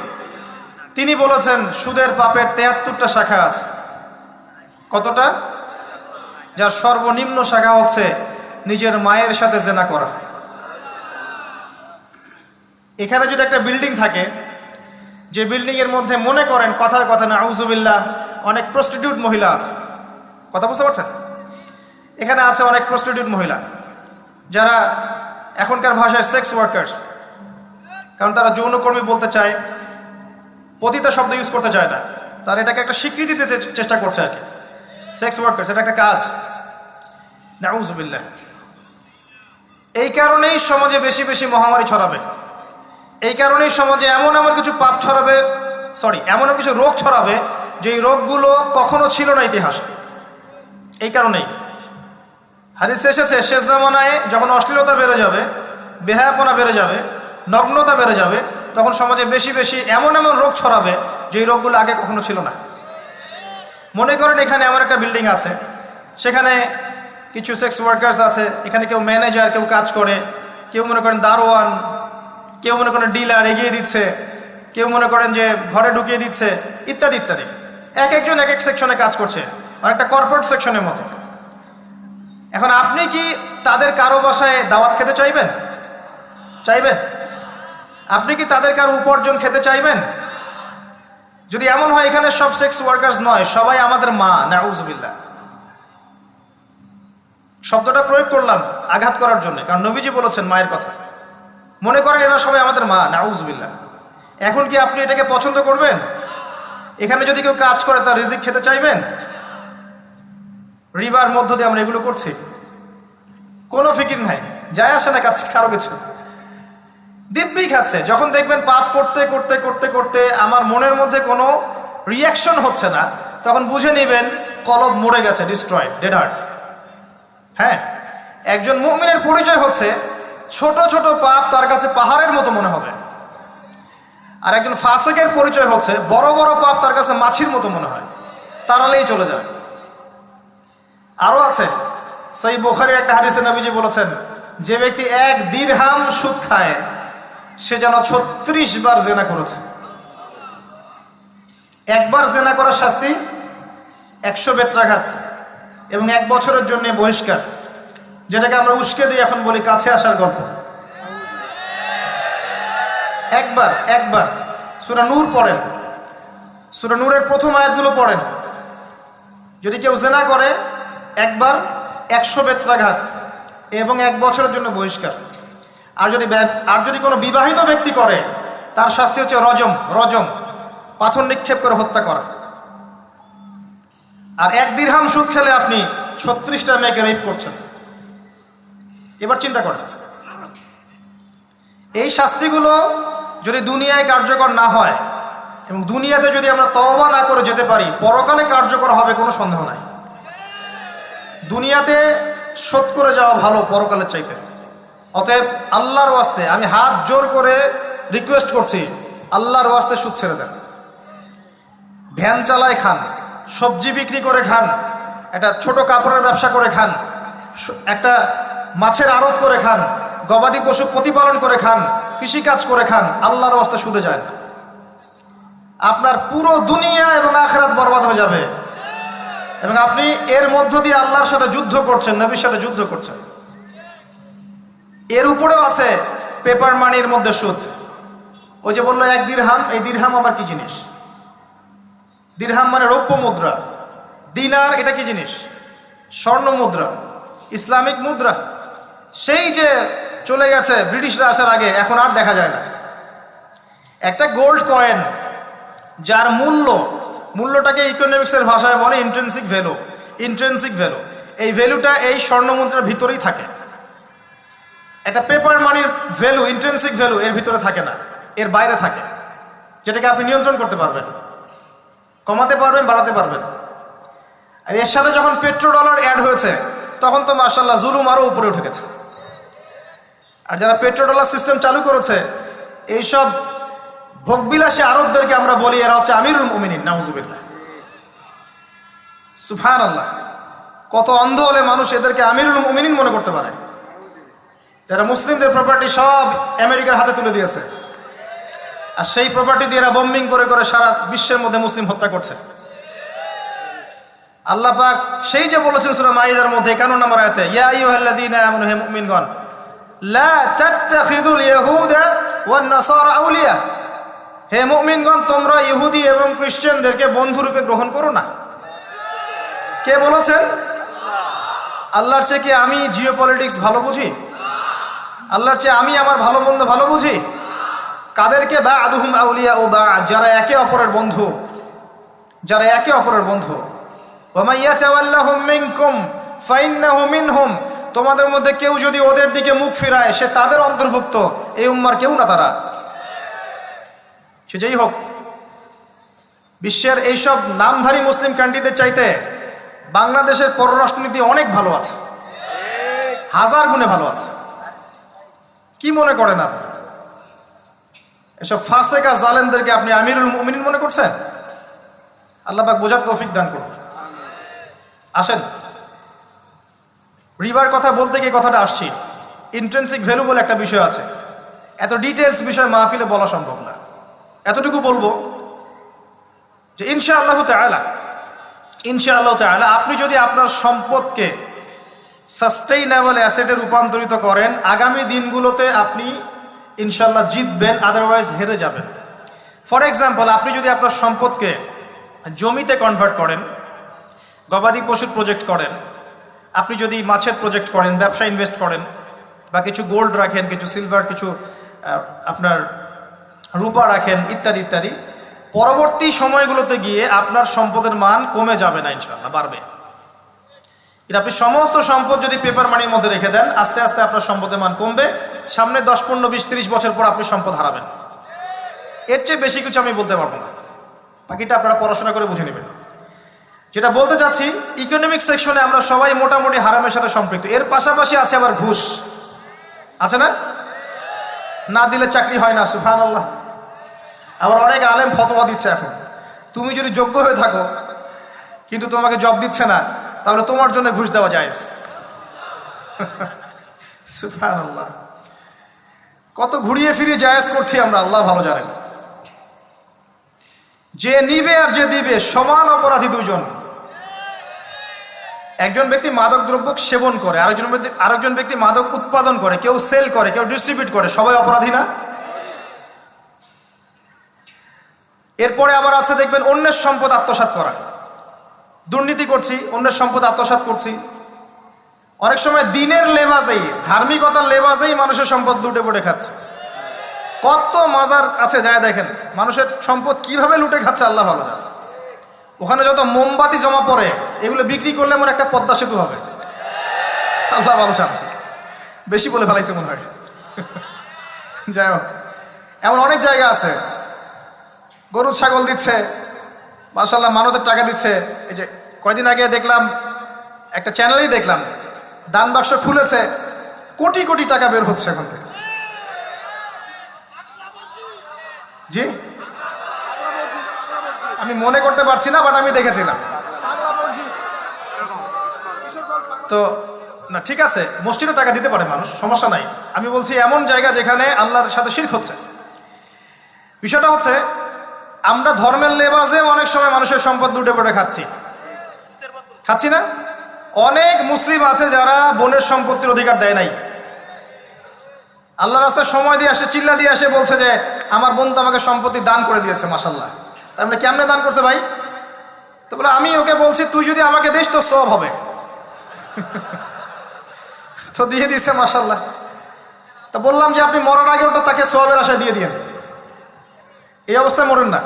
তিনি বলেছেন সুদের পাপের 73টা শাখা আছে। কতটা? যার সর্বনিম্ন শাখা হচ্ছে নিজের মায়ের সাথে জেনা করা। এখানে যদি একটা বিল্ডিং থাকে, যে বিল্ডিং এর মধ্যে মনে করেন কথার কথা না আউযুবিল্লাহ অনেক প্রস্টিটিউট মহিলা আছে, কথা বুঝতে পারছেন? এখানে আছে অনেক প্রস্টিটিউট মহিলা যারা এখনকার ভাষায় সেক্স ওয়ার্কার্স, কারণ তারা যৌনকর্মী বলতে চায়, পতিতা শব্দ ইউজ করতে চায় না, তারা এটাকে একটা স্বীকৃতি দিতে চেষ্টা করছে আর কি। সেক্স ওয়ার্কার্স এটা একটা কাজ, নাউযুবিল্লাহ। এই কারণেই সমাজে বেশি বেশি মহামারী ছড়াবে, এই কারণেই সমাজে এমন এমন কিছু পাপ ছড়াবে, এমন এমন কিছু রোগ ছড়াবে যে এই রোগগুলো কখনো ছিল না ইতিহাসে। এই কারণেই হাদিসে এসেছে শেষ জামানায় যখন অশ্লীলতা বেড়ে যাবে, বেহায়াপনা বেড়ে যাবে, নগ্নতা বেড়ে যাবে, তখন সমাজে বেশি বেশি এমন এমন রোগ ছড়াবে যে এই রোগগুলো আগে কখনো ছিল না। মনে করেন এখানে এমন একটা বিল্ডিং আছে, সেখানে কিছু সেক্স ওয়ার্কার্স আছে, এখানে কেউ ম্যানেজার, কেউ কাজ করে, কেউ মনে করেন দারোয়ান, কেউ মনে করেন ডিলার এগিয়ে দিচ্ছে, কেউ মনে করেন যে ঘরে ঢুকিয়ে দিচ্ছে, ইত্যাদি ইত্যাদি। এক একজন এক এক সেকশনে কাজ করছে, অনেকটা কর্পোরেট সেকশনের মতো। এখন আপনি কি তাদের কারো বাসায় দাওয়াত খেতে চাইবেন? চাইবেন? আপনি কি তাদের কারো উপার্জন খেতে চাইবেন? যদি এমন হয় এখানে সব সেক্স ওয়ার্কার্স নয়, সবাই আমাদের মা, নাউযুবিল্লাহ। শব্দটা প্রয়োগ করলাম আঘাত করার জন্য, কারণ নবীজি বলেছেন মায়ের কথা। মনে করেন এরা সবাই আমাদের মা, নাউযুবিল্লাহ। এখন কি আপনি এটাকে পছন্দ করবেন? এখানে যদি কেউ কাজ করে তার রিজিক খেতে চাইবেন? রিবার মধ্য দিয়ে আমরা এগুলো করছি, কোনো ফিকির নাই, যায় আসে না কাজ কারো কিছু, দিব্যি খাচ্ছে। যখন দেখবেন পাপ করতে করতে করতে করতে আমার মনের মধ্যে কোনো রিয়াকশন হচ্ছে না, তখন বুঝে নেবেন কলব মরে গেছে, ডিস্ট্রয়েড, ডেড হার্ট। হ্যাঁ, একজন মুমিনের পরিচয় হচ্ছে ছোট ছোট পাপ তার কাছে পাহাড়ের মতো মনে হবে, আর একজন ফাসিকের পরিচয় হচ্ছে বড় বড় পাপ তার কাছে মাছির মতো মনে হয়, তাড়ালেই চলে যাবে। আরো আছে, সহিহ বুখারীর একটা হাদিসে নবীজি বলেছেন, যে ব্যক্তি 1 দিরহাম সুদ খায় সে যেন 36 বার জেনা করেছে। একবার জেনা করার শাস্তি 100 বেত্রাঘাত এবং 1 বছরের জন্য বহিষ্কার, যেটাকে আমরা উস্কে দিয়ে এখন বলি কাছে আসার গল্প। একবার সূরা নূর পড়েন, সূরা নূরের প্রথম আয়াতগুলো পড়েন। যদি কেউ জেনা করে একবার 100 বেত্রাঘাত এবং 1 বছরের জন্য বহিষ্কার। আর যদি কোনো বিবাহিত ব্যক্তি করে তার শাস্তি হচ্ছে রজম, পাথর নিক্ষেপ করে হত্যা করা। আর 1 দিরহাম সুদ খেলে আপনি 36টা মেয়েকে রেপ করছেন। এবার চিন্তা করেন, এই শাস্তিগুলো যদি দুনিয়ায় কার্যকর না হয় এবং দুনিয়াতে যদি আমরা তওবা না করে যেতে পারি, পরকালে কার্যকর হবে কোনো সন্দেহ নাই। দুনিয়াতে শোধ করে যাওয়া ভালো পরকালের চাইতে। অতএব আল্লাহর ওয়াস্তে আমি হাত জোর করে রিকোয়েস্ট করছি, আল্লাহর ওয়াস্তে সুদ ছেড়ে দেন। ভ্যান চালায় খান, সবজি বিক্রি করে খান, একটা ছোট কাপড়ের ব্যবসা করে খান, একটা মাছের আড়ত করে খান, গবাদি পশু প্রতিপালন করে খান, কৃষিকাজ করে খান, আল্লাহর ওয়াস্তে সুদে যায় না। আপনার পুরো দুনিয়া এবং আখিরাত বরবাদ হয়ে যাবে এবং আপনি এর মধ্য দিয়ে আল্লাহর সাথে যুদ্ধ করছেন, নবীর সাথে যুদ্ধ করছেন। এর উপরেও আছে পেপার মানির মধ্যে সুদ। ওই যে বললো 1 দিরহাম, এই দিরহাম আবার কি জিনিস? দিরহাম মানে রৌপ্য মুদ্রা। দিনার এটা কি জিনিস? স্বর্ণ মুদ্রা, ইসলামিক মুদ্রা। সেই যে চলে গেছে ব্রিটিশরা আসার আগে, এখন আর দেখা যায় না। একটা গোল্ড কয়েন যার মূল্যটাকে ইকোনমিক্সের ভাষায় বলে ইন্ট্রিনসিক ভ্যালু। এই ভ্যালুটা এই স্বর্ণ মুদ্রার ভিতরেই থাকে। একটা পেপার মানির ভ্যালু, ইন্ট্রিনসিক ভ্যালু এর ভিতরে থাকে না, এর বাইরে থাকে, যেটাকে আপনি নিয়ন্ত্রণ করতে পারবেন, কমাতে পারবেন, বাড়াতে পারবেন। আর এর সাথে যখন পেট্রো ডলার অ্যাড হয়েছে তখন তো মাশাআল্লাহ জুলুম আরও উপরে উঠে গেছে। আর যারা পেট্রো ডলার সিস্টেম চালু করেছে, এইসব ভোগবিলাসী আরবদেরকে আমরা বলি এরা হচ্ছে আমিরুল মুমিনিন, নাউযুবিল্লাহ, সুবহানাল্লাহ। কত অন্ধ হলে মানুষ এদেরকে আমিরুল মুমিনিন মনে করতে পারে, যারা মুসলিমদের প্রপার্টি সব আমেরিকার হাতে তুলে দিয়েছে, আর সেই প্রপার্টি দিয়ে এরা বম্বিং করে করে সারা বিশ্বের মধ্যে মুসলিম হত্যা করছে। আল্লাহ পাক সেই যে বলেছেন সূরা মাইদার মধ্যে 51 নম্বর আয়াতে, ইয়া আইয়ুহাল্লাযীনা আমানু, হে মুমিনগণ, লা তাত্তাখিযুল ইয়াহুদা ওয়ান নাসারা আউলিয়া, হে মুমিনগণ তোমরা ইহুদি এবং খ্রিস্টানদেরকে বন্ধুরূপে গ্রহণ করো না। কে বলেছেন? আল্লাহর চেয়ে কি আমি জিওপলিটিক্স ভালো বুঝি? আল্লাহর চেয়ে আমি আমার ভালো মন্দ ভালো বুঝি? কাদেরকে? বা'দুহুম আউলিয়া ও বা'দ, যারা একে অপরের বন্ধু, যারা একে অপরের বন্ধু। ওয়া মান ইয়াতাওয়াল্লাহুম মিনকুম ফাইন্নাহু মিনহুম, তোমাদের মধ্যে কেউ যদি ওদের দিকে মুখ ফিরায় সে তাদের অন্তর্ভুক্ত, এই উম্মার কেউ না তারা। সে যেই হোক, বিশ্বের এইসব নামধারী মুসলিম কান্ট্রিদের চাইতে বাংলাদেশের পররাষ্ট্রনীতি অনেক ভালো আছে, হাজার গুণে ভালো আছে। কি মনে করেন আপনি? এসব ফাসেকা জালেমদেরকে আপনি আমিরুল মুমিনিন মনে করছেন? আল্লাহ পাক বোঝার তৌফিক দান করুন। আসেন, রিবার কথা বলতে গিয়ে কথাটা আসছি, ইন্ট্রিনসিক ভ্যালু বলে একটা বিষয় আছে। এত ডিটেলস বিষয় মাহফিলে বলা সম্ভব না। এতটুকু বলবো যে ইনশাআল্লাহ তাআলা আপনি যদি আপনার সম্পদকে সাস্টেইনেবল অ্যাসেটে রূপান্তরিত করেন, আগামী দিনগুলোতে আপনি ইনশাআল্লাহ জিতবেন, আদারওয়াইজ হেরে যাবেন। ফর এক্সাম্পল, আপনি যদি আপনার সম্পদকে জমিতে কনভার্ট করেন, গবাদি পশুর প্রজেক্ট করেন, আপনি যদি মাছের প্রজেক্ট করেন, ব্যবসা ইনভেস্ট করেন, বা কিছু গোল্ড রাখেন, কিছু সিলভার, কিছু আপনার রূপা রাখেন, ইত্যাদি ইত্যাদি, পরবর্তী সময়গুলোতে গিয়ে আপনার সম্পদের মান কমে যাবে না, ইনশাআল্লাহ বাড়বে। আপনি সমস্ত সম্পদ যদি পেপার মানির মধ্যে রেখে দেন, আস্তে আস্তে আপনার সম্পদের মান কমবে। সামনে 10, 15, 20, 30 বছর পর আপনি সম্পদ হারাবেন। এর চেয়ে বেশি কিছু আমি বলতে পারবো না, বাকিটা আপনারা পড়াশোনা করে বুঝে নেবেন। যেটা বলতে চাচ্ছি, ইকোনমিক সেকশনে আমরা সবাই মোটামুটি হারামের সাথে সম্পৃক্ত। এর পাশাপাশি আছে আবার ঘুষ, আছে না? না দিলে চাকরি হয় না, সুবহানাল্লাহ। আবার অনেক আলেম ফতোয়া দিচ্ছে এখন, তুমি যদি যোগ্য হয়ে থাকো কিন্তু তোমাকে জব দিচ্ছে না, তাহলে তোমার জন্য ঘুষ দেওয়া জায়েজ। সুবহানাল্লাহ, কত ঘুরিয়ে ফিরিয়ে জায়েজ করছি আমরা, আল্লাহ ভালো জানেন। যে নিবে আর যে দিবে সমান অপরাধী দুজন। একজন ব্যক্তি মাদক দ্রব্য সেবন করে, আরেকজন ব্যক্তি মাদক উৎপাদন করে, কেউ সেল করে, কেউ ডিস্ট্রিবিউট করে, সবাই অপরাধী না? এরপরে আবার আছে দেখবেন অন্যের সম্পদ আত্মসাৎ করা। দুর্নীতি করছি, অন্যের সম্পদ আত্মসাৎ করছি। অনেক সময় দিনের লেবাজেই, ধার্মিকতার লেবাজেই মানুষের সম্পদ লুটে পড়ে খাচ্ছে। কত মাজার কাছে যায় দেখেন মানুষের সম্পদ কিভাবে লুটে খাচ্ছে, আল্লাহ ভালো জানে। ওখানে যত মোমবাতি জমা পড়ে, এগুলো বিক্রি করলে আমার একটা পদ্মা সেতু হবে, আল্লাহ ভালো জানে। বেশি বলে ফেলাইছে মনে হয়। যাই হোক, এমন অনেক জায়গা আছে, গরু ছাগল দিচ্ছে, মাশাআল্লাহ মানতের টাকা দিচ্ছে। এই যে কয়দিন আগে দেখলাম একটা চ্যানেলেই দেখলাম, দান বাক্স খুলেছে, কোটি কোটি টাকা বের হচ্ছে এখন থেকে। জি, আমি মনে করতে পারছি না, বাট আমি দেখেছিলাম। তো না, ঠিক আছে, মসজিদে টাকা দিতে পারে মানুষ, সমস্যা নাই। আমি বলছি এমন জায়গা যেখানে আল্লাহর সাথে শিরক হচ্ছে। বিষয়টা হচ্ছে, আমরা ধর্মের লেবাজে অনেক সময় মানুষের সম্পদ লুটে পড়ে খাচ্ছি না? অনেক মুসলিম আছে যারা বোনের সম্পত্তির অধিকার দেয় নাই। আল্লাহ রাস্তায় সময় দিয়ে আসে, চিল্লা দিয়ে আসে, বলছে যে আমার বোন তো আমাকে সম্পত্তি দান করে দিয়েছে, মাশাআল্লাহ। তার মানে কেমনে দান করছে ভাই? তো বলে আমি ওকে বলছি তুই যদি আমাকে দিস তো সওয়াব হবে। তো দিয়ে দিচ্ছে, মাশাআল্লাহ। তো বললাম যে আপনি মরার আগে ওটা তাকে সওয়াবের আশায় দিয়ে দিয়েন, এই অবস্থায় মরেন না।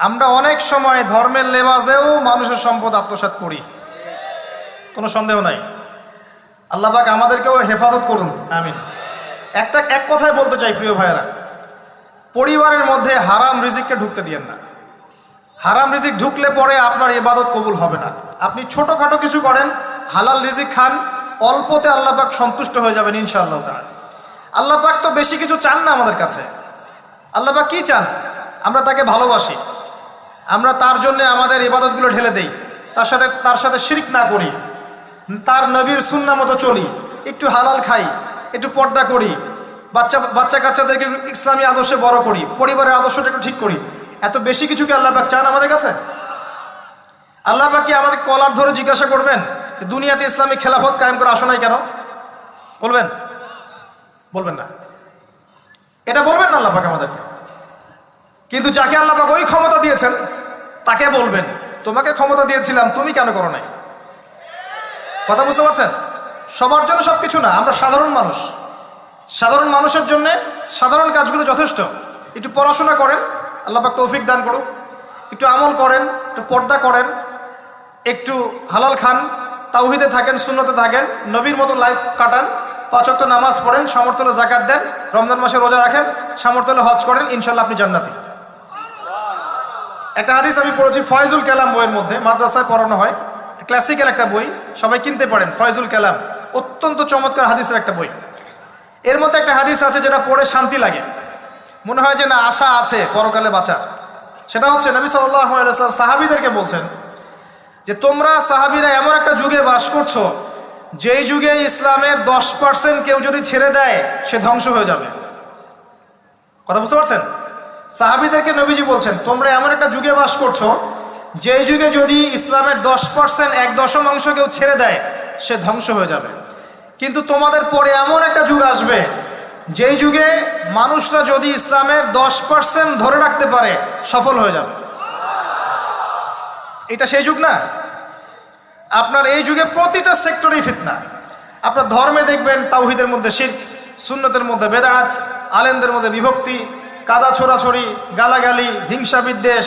আমরা অনেক সময় ধর্মের লেবাজেও মানুষের সম্পদ আত্মসাৎ করি, কোনো সন্দেহ নাই। আল্লাহ পাক আমাদেরকেও হেফাজত করুন, আমিন। এক কথায় বলতে চাই প্রিয় ভাইয়েরা, পরিবারের মধ্যে হারাম রিজিককে ঢুকতে দিয়েন না। হারাম রিজিক ঢুকলে পরে আপনার ইবাদত কবুল হবে না। আপনি ছোটখাটো কিছু করেন, হালাল রিজিক খান, অল্পতে আল্লাহ পাক সন্তুষ্ট হয়ে যাবেন ইনশাআল্লাহ তাআলা। আল্লাহ পাক তো বেশি কিছু চান না আমাদের কাছে। আল্লাহ পাক কি চান? আমরা তাকে ভালোবাসি, আমরা তার জন্য আমাদের ইবাদতগুলো ঢেলে দেই, তার সাথে শিরক না করি, তার নবীর সুন্নাহ মতো চলি, একটু হালাল খাই, একটু পর্দা করি, বাচ্চা কাচ্চাদেরকে ইসলামী আদর্শে বড় করি, পরিবারের আদর্শটা একটু ঠিক করি। এত বেশি কিছু কি আল্লাহ পাক চান আমাদের কাছে? আল্লাহ পাক কি আমাদের কলার ধরে জিজ্ঞাসা করবেন দুনিয়াতে ইসলামিক খেলাফত কায়েম করে আসো নাই কেন? বলবেন? বলবেন না। এটা বলবেন না আল্লাহ পাক আমাদেরকে। কিন্তু যাকে আল্লাহ পাক ওই ক্ষমতা দিয়েছেন তাকে বলবেন তোমাকে ক্ষমতা দিয়েছিলাম, তুমি কেন করো নাই? কথা বুঝতে পারছেন? সবার জন্য সবকিছু না, আমরা সাধারণ মানুষ। সাধারণ মানুষের জন্য সাধারণ কাজগুলো যথেষ্ট। একটু পড়াশোনা করেন, আল্লাহ পাক তৌফিক দান করুক। একটু আমল করেন, একটু পর্দা করেন, একটু হালাল খান, তাওহীদে থাকেন, সুন্নতে থাকেন, নবীর মতো লাইফ কাটান, 5 ওয়াক্ত নামাজ পড়েন, সামর্থ্য হলে যাকাত দেন, রমজান মাসে রোজা রাখেন, সামর্থ্য হলে হজ করেন, ইনশাল্লাহ আপনি জান্নাতি। একটা হাদিস আমি পড়েছি ফয়জুল কালাম বইয়ের মধ্যে, মাদ্রাসায় পড়ানো হয়, ক্লাসিক্যাল একটা বই, সবাই কিনতে পারেন। ফয়জুল কালাম অত্যন্ত চমৎকার হাদিসের একটা বই। এর মধ্যে একটা হাদিস আছে যেটা পড়ে শান্তি লাগে, মনে হয় যে না আশা আছে পরকালে বাঁচার। সেটা হচ্ছে নবী সাল্লাল্লাহু আলাইহি ওয়াসাল্লাম সাহাবীদেরকে বলছেন যে তোমরা সাহাবীরা এমন একটা যুগে বাস করছো যেই যুগে ইসলামের 10% কেউ যদি ছেড়ে দেয় সে ধ্বংস হয়ে যাবে। কথা বুঝতে পারছেন? সাহাবীদেরকে নবীজি বলছেন তোমরা এমন একটা যুগে বাস করছো যেই যুগে যদি ইসলামের 10% 1/10 কেউ ছেড়ে দেয় সে ধ্বংস হয়ে যাবে। কিন্তু তোমাদের পরে এমন একটা যুগ আসবে যেই যুগে মানুষরা যদি ইসলামের 10% ধরে রাখতে পারে সফল হয়ে যাবে। এটা সেই যুগ না? আপনার এই যুগে প্রতিটা সেক্টরেই ফিতনা। আপনার ধর্মে দেখবেন তাওহীদের মধ্যে শিরক, সুন্নতের মধ্যে বেদাত, আলেমদের মধ্যে বিভক্তি, কাদা ছোড়াছড়ি, গালাগালি, হিংসা বিদ্বেষ,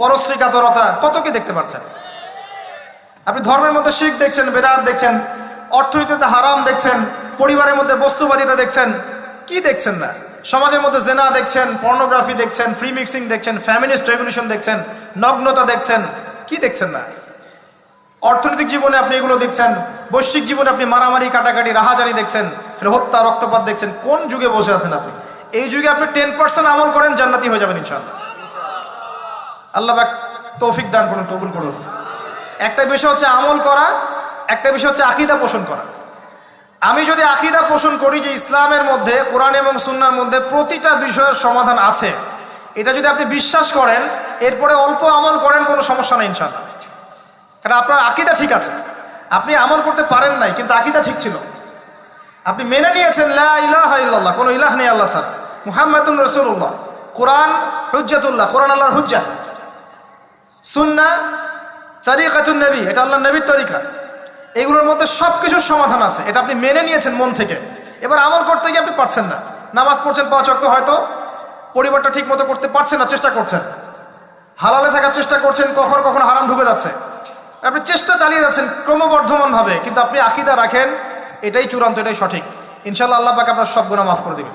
পরশ্রী কাতরতা, কত কি দেখতে পাচ্ছেন। আপনি ধর্মের মধ্যে শিরক দেখছেন, বেদাত দেখছেন, অর্থনীতিতে হারাম দেখছেন, পরিবারের মধ্যে বস্তুবাদিতা দেখছেন, কি দেখছেন না? সমাজের মধ্যে জেনা দেখছেন, পর্নোগ্রাফি দেখছেন, ফ্রি মিক্সিং দেখছেন, ফ্যামিনিস্ট রেভলিউশন দেখছেন, নগ্নতা দেখছেন, কি দেখছেন না? অর্থনৈতিক জীবনে আপনি এগুলো দেখছেন, বৈশ্বিক জীবনে আপনি মারামারি, কাটাকাটি, রাহাজানি দেখছেন, হত্যা, রক্তপাত দেখছেন। কোন যুগে বসে আছেন আপনি? এই যুগে আপনি 10% আমল করেন, জান্নাতি হয়ে যাবেন ইনশাআল্লাহ। আল্লাহ পাক তৌফিক দান করুন, কবুল করুন। একটা বিষয় হচ্ছে আমল করা, একটা বিষয় হচ্ছে আকীদা পোষণ করা। আমি যদি আকীদা পোষণ করি যে ইসলামের মধ্যে, কোরআন এবং সুন্নাহর মধ্যে প্রতিটা বিষয়ের সমাধান আছে, এটা যদি আপনি বিশ্বাস করেন, এরপরে অল্প আমল করেন, কোনো সমস্যা নেই ইনশাআল্লাহ। কারণ আপনার আকীদা ঠিক আছে। আপনি আমল করতে পারেন নাই, কিন্তু আকীদা ঠিক ছিল। আপনি মেনে নিয়েছেন লা ইলাহা ইল্লাল্লাহ, কোনো ইলাহ নেই আল্লাহ ছাড়া, মুহাম্মাদুর রাসূলুল্লাহ, কোরআন হুজ্জাতুল্লাহ, কোরআন আল্লাহর হুজ্জা, সুন্নাহ তরিকাতুন নবী, এটা আল্লাহর নবীর তরিকা। এগুলোর মধ্যে সব কিছুর সমাধান আছে, এটা আপনি মেনে নিয়েছেন মন থেকে। এবার আমল করতে গিয়ে আপনি পারছেন না। নামাজ পড়ছেন 5 ওয়াক্ত, হয়তো পরিবারটা ঠিক মতো করতে পারছেন না, চেষ্টা করছেন, হালালে থাকার চেষ্টা করছেন, কখনো কখনো হারাম ঢুকে যাচ্ছে, আপনি চেষ্টা চালিয়ে যাচ্ছেন ক্রমবর্ধমানভাবে, কিন্তু আপনি আকীদা রাখেন এটাই চূড়ান্ত, এটাই সঠিক, ইনশাআল্লাহ আল্লাহ পাক আপনার সব গুনাহ মাফ করে দিবেন।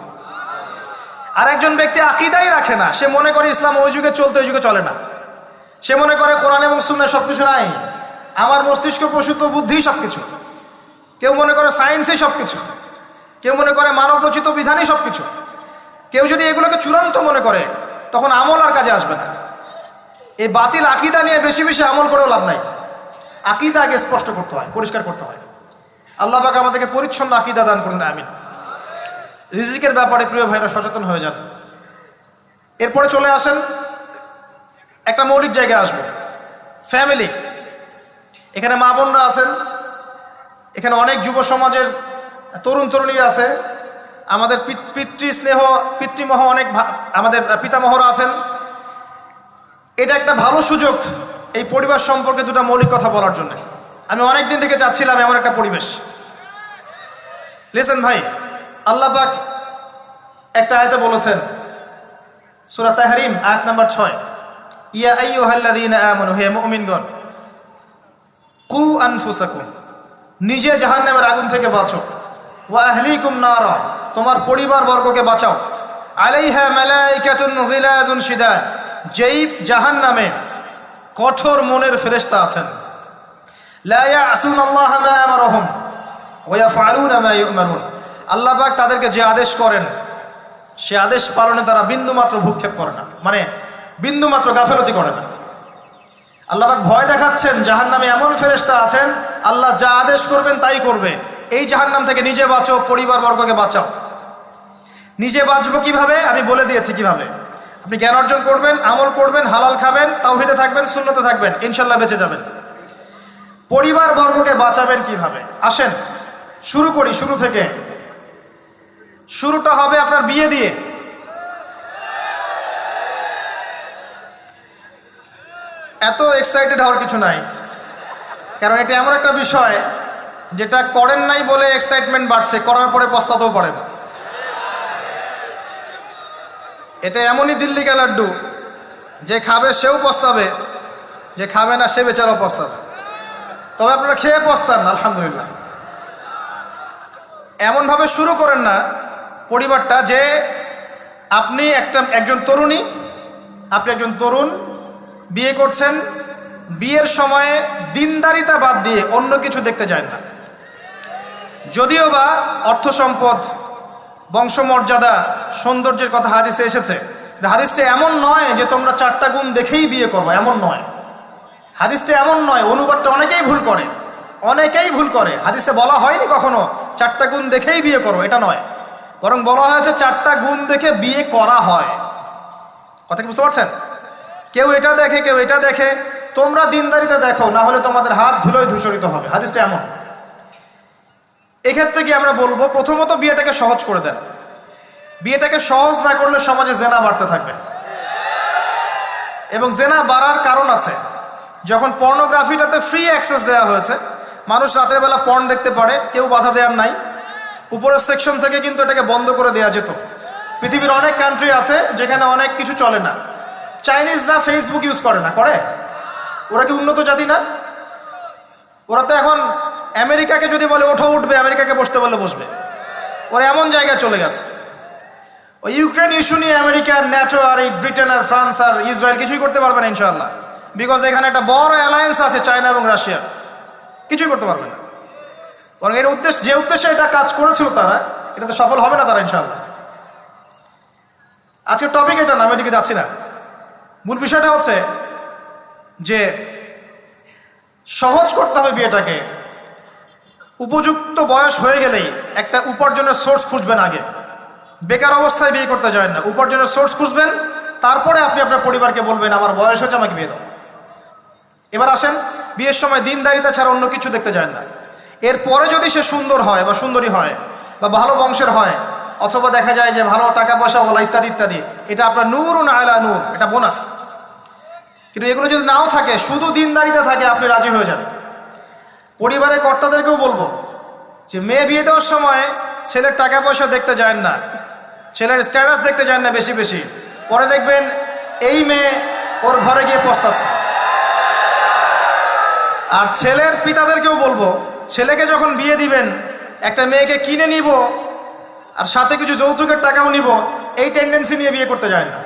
আর একজন ব্যক্তি আকীদাই রাখে না, সে মনে করে ইসলাম ওই যুগে চলতে, ওই যুগে চলে না। সে মনে করে কোরআন এবং সুন্নাহ সবকিছু নাই, আমার মস্তিষ্ক প্রসূত বুদ্ধি সবকিছু। কেউ মনে করে সায়েন্সই সবকিছু, কেউ মনে করে মানব রচিত বিধানই সবকিছু। কেউ যদি এগুলোকে চূড়ান্ত মনে করে তখন আমল আর কাজে আসবে না। এই বাতিল আকীদা নিয়ে বেশি বেশি আমল করেও লাভ নাই। আকীদা আগে স্পষ্ট করতে হয়, পরিষ্কার করতে হয়। আল্লাহ পাক আমাদেরকে পরিচ্ছন্ন আকীদা দান করুন, আমিন। রিজিকের ব্যাপারে প্রিয় ভাইরা সচেতন হয়ে যান। এরপরে চলে আসেন একটা মৌলিক জায়গায় আসবো, ফ্যামিলি। এখানে মা বোনরা আছেন, এখানে অনেক যুব সমাজের তরুণ তরুণীরা আছে, আমাদের পিতৃস্নেহ পিতৃমহ অনেক আমাদের পিতামহরা আছেন। এটা একটা ভালো সুযোগ এই পরিবার সম্পর্কে দুটা মৌলিক কথা বলার জন্য। আমি অনেক দিন থেকে চাচ্ছিলাম এমন একটা পরিবেশ। লিসেন ভাই, আল্লাহ পাক একটা আয়াতে বলেছেন, সূরা তাহরিম আয়াত নাম্বার 6, ইয়া আইয়ুহাল্লাযীনা আমানু, হে মুমিনগণ, কু আনফুসাকুম, নিজে জাহান্নামের আগুন থেকে বাঁচো, ওয়া আহলিকুম নারা, তোমার পরিবার বর্গকে বাঁচাও, আলাইহা মালাইকাতুন গিলাজুন শিদাদ, যেই জাহান্নামে কঠোর মনের ফেরেশতা আছেন, লা ইয়াসুনাল্লাহা মা আমারহুম ওয়া ইয়াফআলুনা মা ইউমারুন, আল্লাহ পাক তাদেরকে যে আদেশ করেন সে আদেশ পালনে তারা বিন্দুমাত্র ভূক্ষেপ করে না, মানে বিন্দুমাত্র গাফেলতি করে না। আল্লাহ পাক ভয় দেখাচ্ছেন জাহান্নামে এমন ফেরেশতা আছেন, আল্লাহ যা আদেশ করবেন তাই করবে। এই জাহান্নাম থেকে নিজে বাঁচো, পরিবার বর্গকে বাঁচাও। নিজে বাঁচবো কিভাবে? আমি বলে দিয়েছি কিভাবে। আপনি জ্ঞান অর্জন করবেন, আমল করবেন, হালাল খাবেন, তাওহীদে থাকবেন, সুন্নতে থাকবেন, ইনশাল্লাহ বেঁচে যাবেন। পরিবার বর্গকে বাঁচাবেন কিভাবে? আসেন শুরু করি শুরু থেকে। শুরুটা হবে আপনার বিয়ে দিয়ে। এত এক্সাইটেড হওয়ার কিছু নাই, কারণ এটা এমন একটা বিষয় যেটা করেন নাই বলে এক্সাইটমেন্ট বাড়ছে, করার পরে পস্তাতেও পারেন। এটা এমনই দিল্লি কা লাড্ডু, যে খাবে সেও পস্তাবে, যে খাবে না সে বেচারাও পস্তাবে। তবে আপনারা খেয়ে পস্তান না, আলহামদুলিল্লাহ। এমনভাবে শুরু করেন না পরিবারটা যে আপনি একজন তরুণী, আপনি একজন তরুণ বিয়ে করছেন, বিয়ের সময়ে দিনদারিতা বাদ দিয়ে অন্য কিছু দেখতে যায় না। যদিও বা অর্থ সম্পদ, বংশমর্যাদা, সৌন্দর্যের কথা হাদিসে এসেছে, হাদিসটা এমন নয় যে তোমরা 4টা গুণ দেখেই বিয়ে করবে, এমন নয়। হাদিসটা এমন নয়, অনুবাদটা অনেকেই ভুল করে, অনেকেই ভুল করে। হাদিসে বলা হয়নি কখনো 4টা গুণ দেখেই বিয়ে করো, এটা নয়। বরং বলা হয়েছে 4টা গুণ দেখে বিয়ে করা হয়। কথা কি বুঝতে পারছেন? কেউ এটা দেখে, কেউ এটা দেখে। তোমরা দিনদারিতা দেখো, না হলে তোমাদের হাত ধুলোয় ধূসরিত হবে। হাদিসটা এমন। এক্ষেত্রে কি আমরা বলবো, প্রথমত বিয়েটাকে সহজ করে দেন। বিয়েটাকে সহজ না করলে সমাজে জেনা বাড়তে থাকবে, এবং জেনা বাড়ার কারণ আছে। যখন পর্নোগ্রাফিটাতে ফ্রি অ্যাক্সেস দেওয়া হয়েছে, মানুষ রাতের বেলা পর্ন দেখতে পারে, কেউ বাধা দেওয়ার নাই। উপরের সেকশন থেকে কিন্তু এটাকে বন্ধ করে দেওয়া যেত। পৃথিবীর অনেক কান্ট্রি আছে যেখানে অনেক কিছু চলে না। চাইনিজরা ফেসবুক ইউজ করে না, করে? ওরা কি উন্নত জাতি না? ওরা তো এখন আমেরিকাকে যদি বলে ওঠো উঠবে, আমেরিকাকে বসতে বলে বসবে। ওরা এমন জায়গায় চলে গেছে। ওই ইউক্রেন ইস্যু নিয়ে আমেরিকা, ন্যাটো আর এই ব্রিটেন আর ফ্রান্স আর ইসরায়েল কিছুই করতে পারবে না ইনশাআল্লাহ, বিকজ এখানে একটা বড় অ্যালায়েন্স আছে চায়না এবং রাশিয়া। কিছুই করতে পারবে না। বরং এর উদ্দেশ্য, যে উদ্দেশ্যে এটা কাজ করেছিল তারা, এটাতে সফল হবে না তারা ইনশাআল্লাহ। আজকের টপিক এটা না, আমি এদিকে যাচ্ছি না। মূল বিষয়টা হচ্ছে যে সহজ করতে হবে বিয়েটাকে। উপযুক্ত বয়স হয়ে গেলেই একটা উপার্জনের সোর্স খুঁজবেন। আগে বেকার অবস্থায় বিয়ে করতে যায় না, উপার্জনের সোর্স খুঁজবেন। তারপরে আপনি আপনার পরিবারকে বলবেন আমার বয়স হচ্ছে, আমাকে বিয়ে দাও। এবার আসেন, বিয়ের সময় দিনদারিতা ছাড়া অন্য কিছু দেখতে যায় না। এরপরে যদি সে সুন্দর হয় বা সুন্দরী হয় বা ভালো বংশের হয়, অথবা দেখা যায় যে ভালো টাকা পয়সা ওলা ইত্যাদি ইত্যাদি, এটা আপনার নূরুন আলা নূর, এটা বোনাস। কিন্তু এগুলো যদি নাও থাকে, শুধু দিনদারিতা থাকে, আপনি রাজি হয়ে যান। পরিবারের কর্তাদেরকেও বলবো যে মেয়ে বিয়ে দেওয়ার সময় ছেলের টাকা পয়সা দেখতে যায় না, ছেলের স্ট্যাটাস দেখতে যায় না বেশি বেশি। পরে দেখবেন এই মেয়ে ওর ঘরে গিয়ে পস্তাচ্ছে। আর ছেলের পিতাদেরকেও বলবো, ছেলেকে যখন বিয়ে দিবেন, একটা মেয়েকে কিনে নিব আর সাথে কিছু যৌতুকের টাকাও নিব, এই টেন্ডেন্সি নিয়ে বিয়ে করতে যায় না।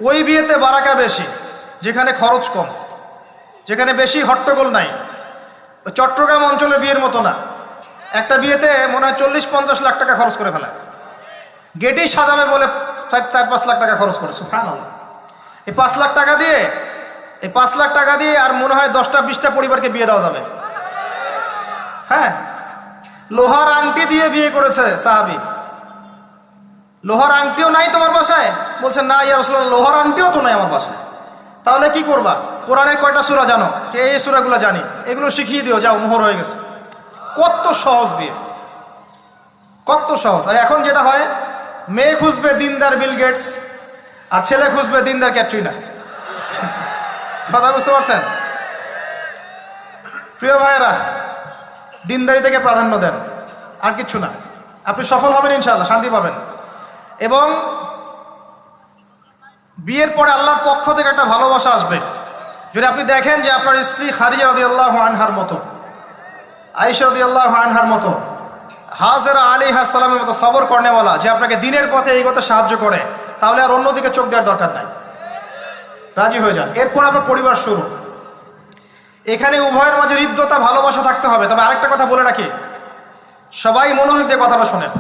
ওই বিয়েতে বারাকা বেশি, যেখানে খরচ কম, যেখানে বেশি হট্টগোল নাই। চট্টগ্রাম অঞ্চলের বিয়ের মতো না। একটা বিয়েতে মনে হয় 40-50 লাখ টাকা খরচ করে ফেলা। গেটেই সাজাবে বলে 4-5 লাখ টাকা খরচ করে। সুবহানাল্লাহ। এই 5 লাখ টাকা দিয়ে, এই 5 লাখ টাকা দিয়ে আর মনে হয় 10টা-20টা পরিবারকে বিয়ে দেওয়া যাবে। হ্যাঁ, লোহার আংটি দিয়ে বিয়ে করেছে সাহাবী। লোহার আংটিও নাই তোমার বাসায়? বলছে না ইয়া রাসূলুল্লাহ, লোহার আংটিও তো নাই আমার বাসায়। তাহলে কি করবা? কোরআনের কয়টা সূরা জানো? এই সূরাগুলো জানি, এগুলো শিখিয়ে দিও, যাও, মোহর হয়ে গেছে। কত সহজ বিয়ে, কত সহজ। আর এখন যেটা হয়, মেয়ে খুঁজবে দিনদার বিল গেটস, আর ছেলে খুঁজবে দিনদার ক্যাটরিনা। কথা বুঝতে পারছেন? প্রিয় ভাইয়েরা, দিনদারি থেকে প্রাধান্য দেন, আর কিচ্ছু না। আপনি সফল হবেন ইনশাআল্লাহ, শান্তি পাবেন। এবং বিয়ের পরে আল্লাহর পক্ষ থেকে একটা ভালোবাসা আসবে। যদি আপনি দেখেন যে আপনার স্ত্রী খাদিজা রাদিয়াল্লাহু আনহার মতো, আয়েশা রাদিয়াল্লাহু আনহার মতো, হাজেরা আলাইহিস সালামের মতো সবর করেনেওয়ালা, যে আপনাকে দিনের পথে এগোতে সাহায্য করে, তাহলে আর অন্যদিকে চোখ দেওয়ার দরকার নাই, রাজি হয়ে যান। এরপর আপনার পরিবার শুরু। এখানে উভয়ের মাঝে হৃদ্যতা, ভালোবাসা থাকতে হবে। তবে আরেকটা কথা বলে রাখি, সবাই মনোযোগ দিয়ে কথাটা শোনেন।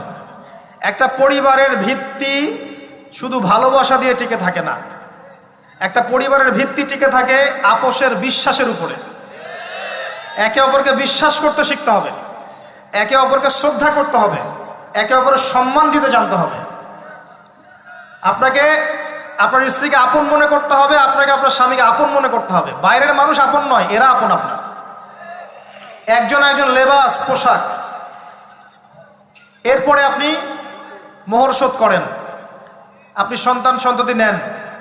একটা পরিবারের ভিত্তি শুধু ভালোবাসা দিয়ে টিকে থাকে না। একটা পরিবারের ভিত্তি টিকে থাকে আপোষের বিশ্বাসের উপরে। একে অপরকে বিশ্বাস করতে শিখতে হবে, একে অপরকে শ্রদ্ধা করতে হবে, একে অপরের সম্মান দিতে জানতে হবে। আপনাকে আপনার স্ত্রীকে আপন মনে করতে হবে, আপনাকে আপনার স্বামীকে আপন মনে করতে হবে। বাইরের মানুষ আপন নয়, এরা আপন আপনার। একজন একজন লেবাস, পোশাক। এরপরে আপনি মোহর শোধ করেন, আপনি সন্তান সন্ততি নেন,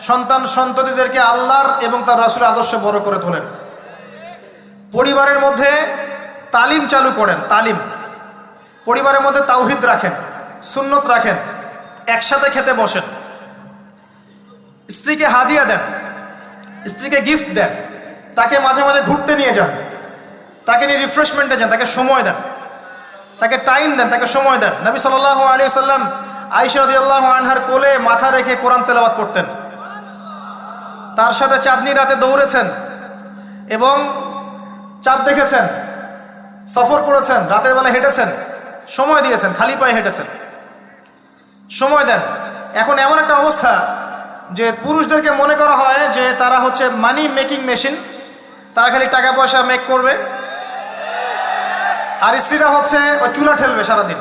সন্তান সন্ততিদেরকে আল্লাহর এবং তার রাসূলের আদর্শে বড় করে তোলেন। পরিবারের মধ্যে তালিম চালু করেন, তালিম। পরিবারের মধ্যে তাওহীদ রাখেন, সুন্নত রাখেন, একসাথে খেতে বসেন। স্ত্রীকে হাদিয়া দেন, স্ত্রীকে গিফট দেন, তাকে মাঝে মাঝে ঘুরতে নিয়ে যান, তাকে নিয়ে রিফ্রেশমেন্টে যান, তাকে সময় দেন, তাকে টাইম দেন, তাকে সময় দেন। নবী সাল্লাল্লাহু আলাইহি ওয়াসাল্লাম আয়েশা রাদিয়াল্লাহু আনহার কোলে মাথা রেখে কোরআন তেলাওয়াত করতেন, তার সাথে চাঁদনি রাতে দৌড়েছেন এবং চাঁদ দেখেছেন, সফর করেছেন, রাতের বেলা হেঁটেছেন, সময় দিয়েছেন, খালি পায়ে হেঁটেছেন। সময় দেন। এখন এমন একটা অবস্থা যে পুরুষদেরকে মনে করা হয় যে তারা হচ্ছে মানি মেকিং মেশিন, তারা খালি টাকা পয়সা মেক করবে, আর স্ত্রীরা হচ্ছে ওই চুলা ঠেলবে সারাদিন।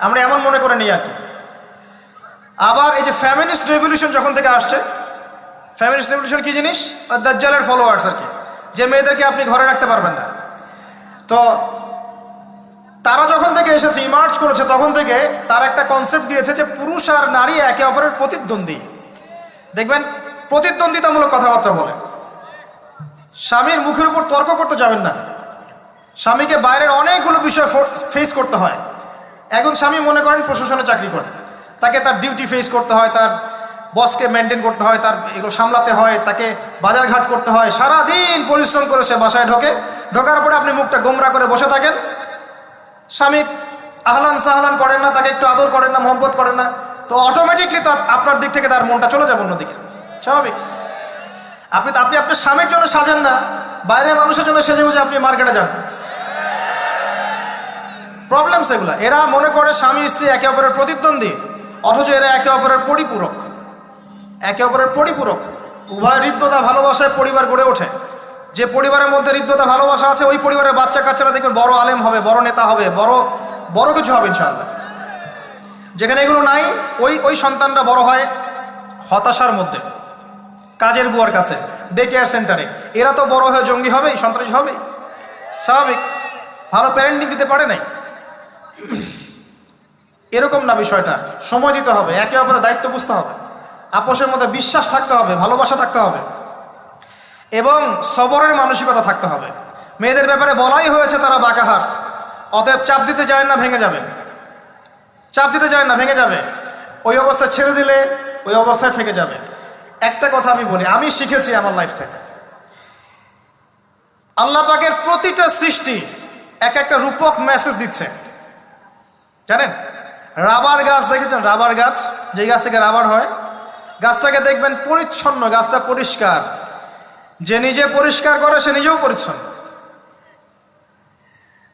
আমরা এমন মনে করে নিই আর কি। আবার এই যে ফ্যামিনিস্ট রেভলিউশন যখন থেকে আসছে, ফ্যামিনিস্ট রেভলিউশন কি জিনিস? দাজ্জালের ফলোয়ার্স আর কি, যে মেয়েদেরকে আপনি ঘরে রাখতে পারবেন না। তো তারা যখন থেকে এসেছে, ইমার্জ করেছে, তখন থেকে তার একটা কনসেপ্ট দিয়েছে যে পুরুষ আর নারী একে অপরের প্রতিদ্বন্দ্বী। দেখবেন প্রতিদ্বন্দ্বিতামূলক কথাবার্তা বলে। স্বামীর মুখের উপর তর্ক করতে যাবেন না। স্বামীকে বাইরের অনেকগুলো বিষয় ফেস করতে হয়। একজন স্বামী মনে করেন প্রশাসনে চাকরি করে, তাকে তার ডিউটি ফেস করতে হয়, তার বসকে মেনটেন করতে হয়, তার এগুলো সামলাতে হয়, তাকে বাজারঘাট করতে হয়, সারাদিন পরিশ্রম করে সে বাসায় ঢোকার পরে আপনি মুখটা গোমরা করে বসে থাকেন। স্বামী আহলান সাহলান করেন না, তাকে একটু আদর করেন না, মহব্বত করেন না, তো অটোমেটিকলি তার আপনার দিক থেকে তার মনটা চলে যাবে অন্যদিকে। স্বাভাবিক। আপনি আপনার স্বামীর জন্য সাজেন না, বাইরের মানুষের জন্য সেজে বুঝে আপনি মার্কেটে যান। প্রবলেম সেগুলা। এরা মনে করে স্বামী স্ত্রী একে অপরের প্রতিদ্বন্দ্বী, অথচ এরা একে অপরের পরিপূরক। একে অপরের পরিপূরক। উভয় হৃদ্যতা ভালোবাসায় পরিবার গড়ে ওঠে। যে পরিবারের মধ্যে হৃদ্যতা ভালোবাসা আছে, ওই পরিবারের বাচ্চা কাচ্চারা দেখবেন বড় আলেম হবে, বড় নেতা হবে, বড় কিছু হবে ইনশাআল্লাহ। যেখানে এগুলো নাই, ওই সন্তানরা বড় হয় হতাশার মধ্যে, কাজের বুয়ার কাছে, ডে কেয়ার সেন্টারে। এরা তো বড় হয়ে জঙ্গি হবে, সন্ত্রাসী হবে, স্বাভাবিক। ভালো প্যারেন্টিং দিতে পারে নাই। এরকম না বিষয়টা। সময় দিতে হবে, একে অপরের দায়িত্ব বুঝতে হবে, আপোষের মধ্যে বিশ্বাস থাকতে হবে, ভালোবাসা থাকতে হবে এবং সবরের মানসিকতা থাকতে হবে। মেয়েদের ব্যাপারে বলাই হয়েছে তারা বাঁকাহার, অতএব চাপ দিতে যায় না, ভেঙে যাবে। চাপ দিতে যায় না, ভেঙে যাবে। ওই অবস্থায় ছেড়ে দিলে ওই অবস্থায় থেকে যাবে। একটা কথা আমি বলি, আমি শিখেছি আমার লাইফ থেকে, আল্লাহ পাকের প্রতিটা সৃষ্টি এক একটা রূপক মেসেজ দিচ্ছে। জানেন, রাবার গাছ দেখেছেন? রাবার গাছ, যে গাছ থেকে রাবার হয়, গাছটাকে দেখবেন পরিচ্ছন্ন, গাছটা পরিষ্কার। যে নিজে পরিষ্কার করে সে নিজেও পরিচ্ছন্ন।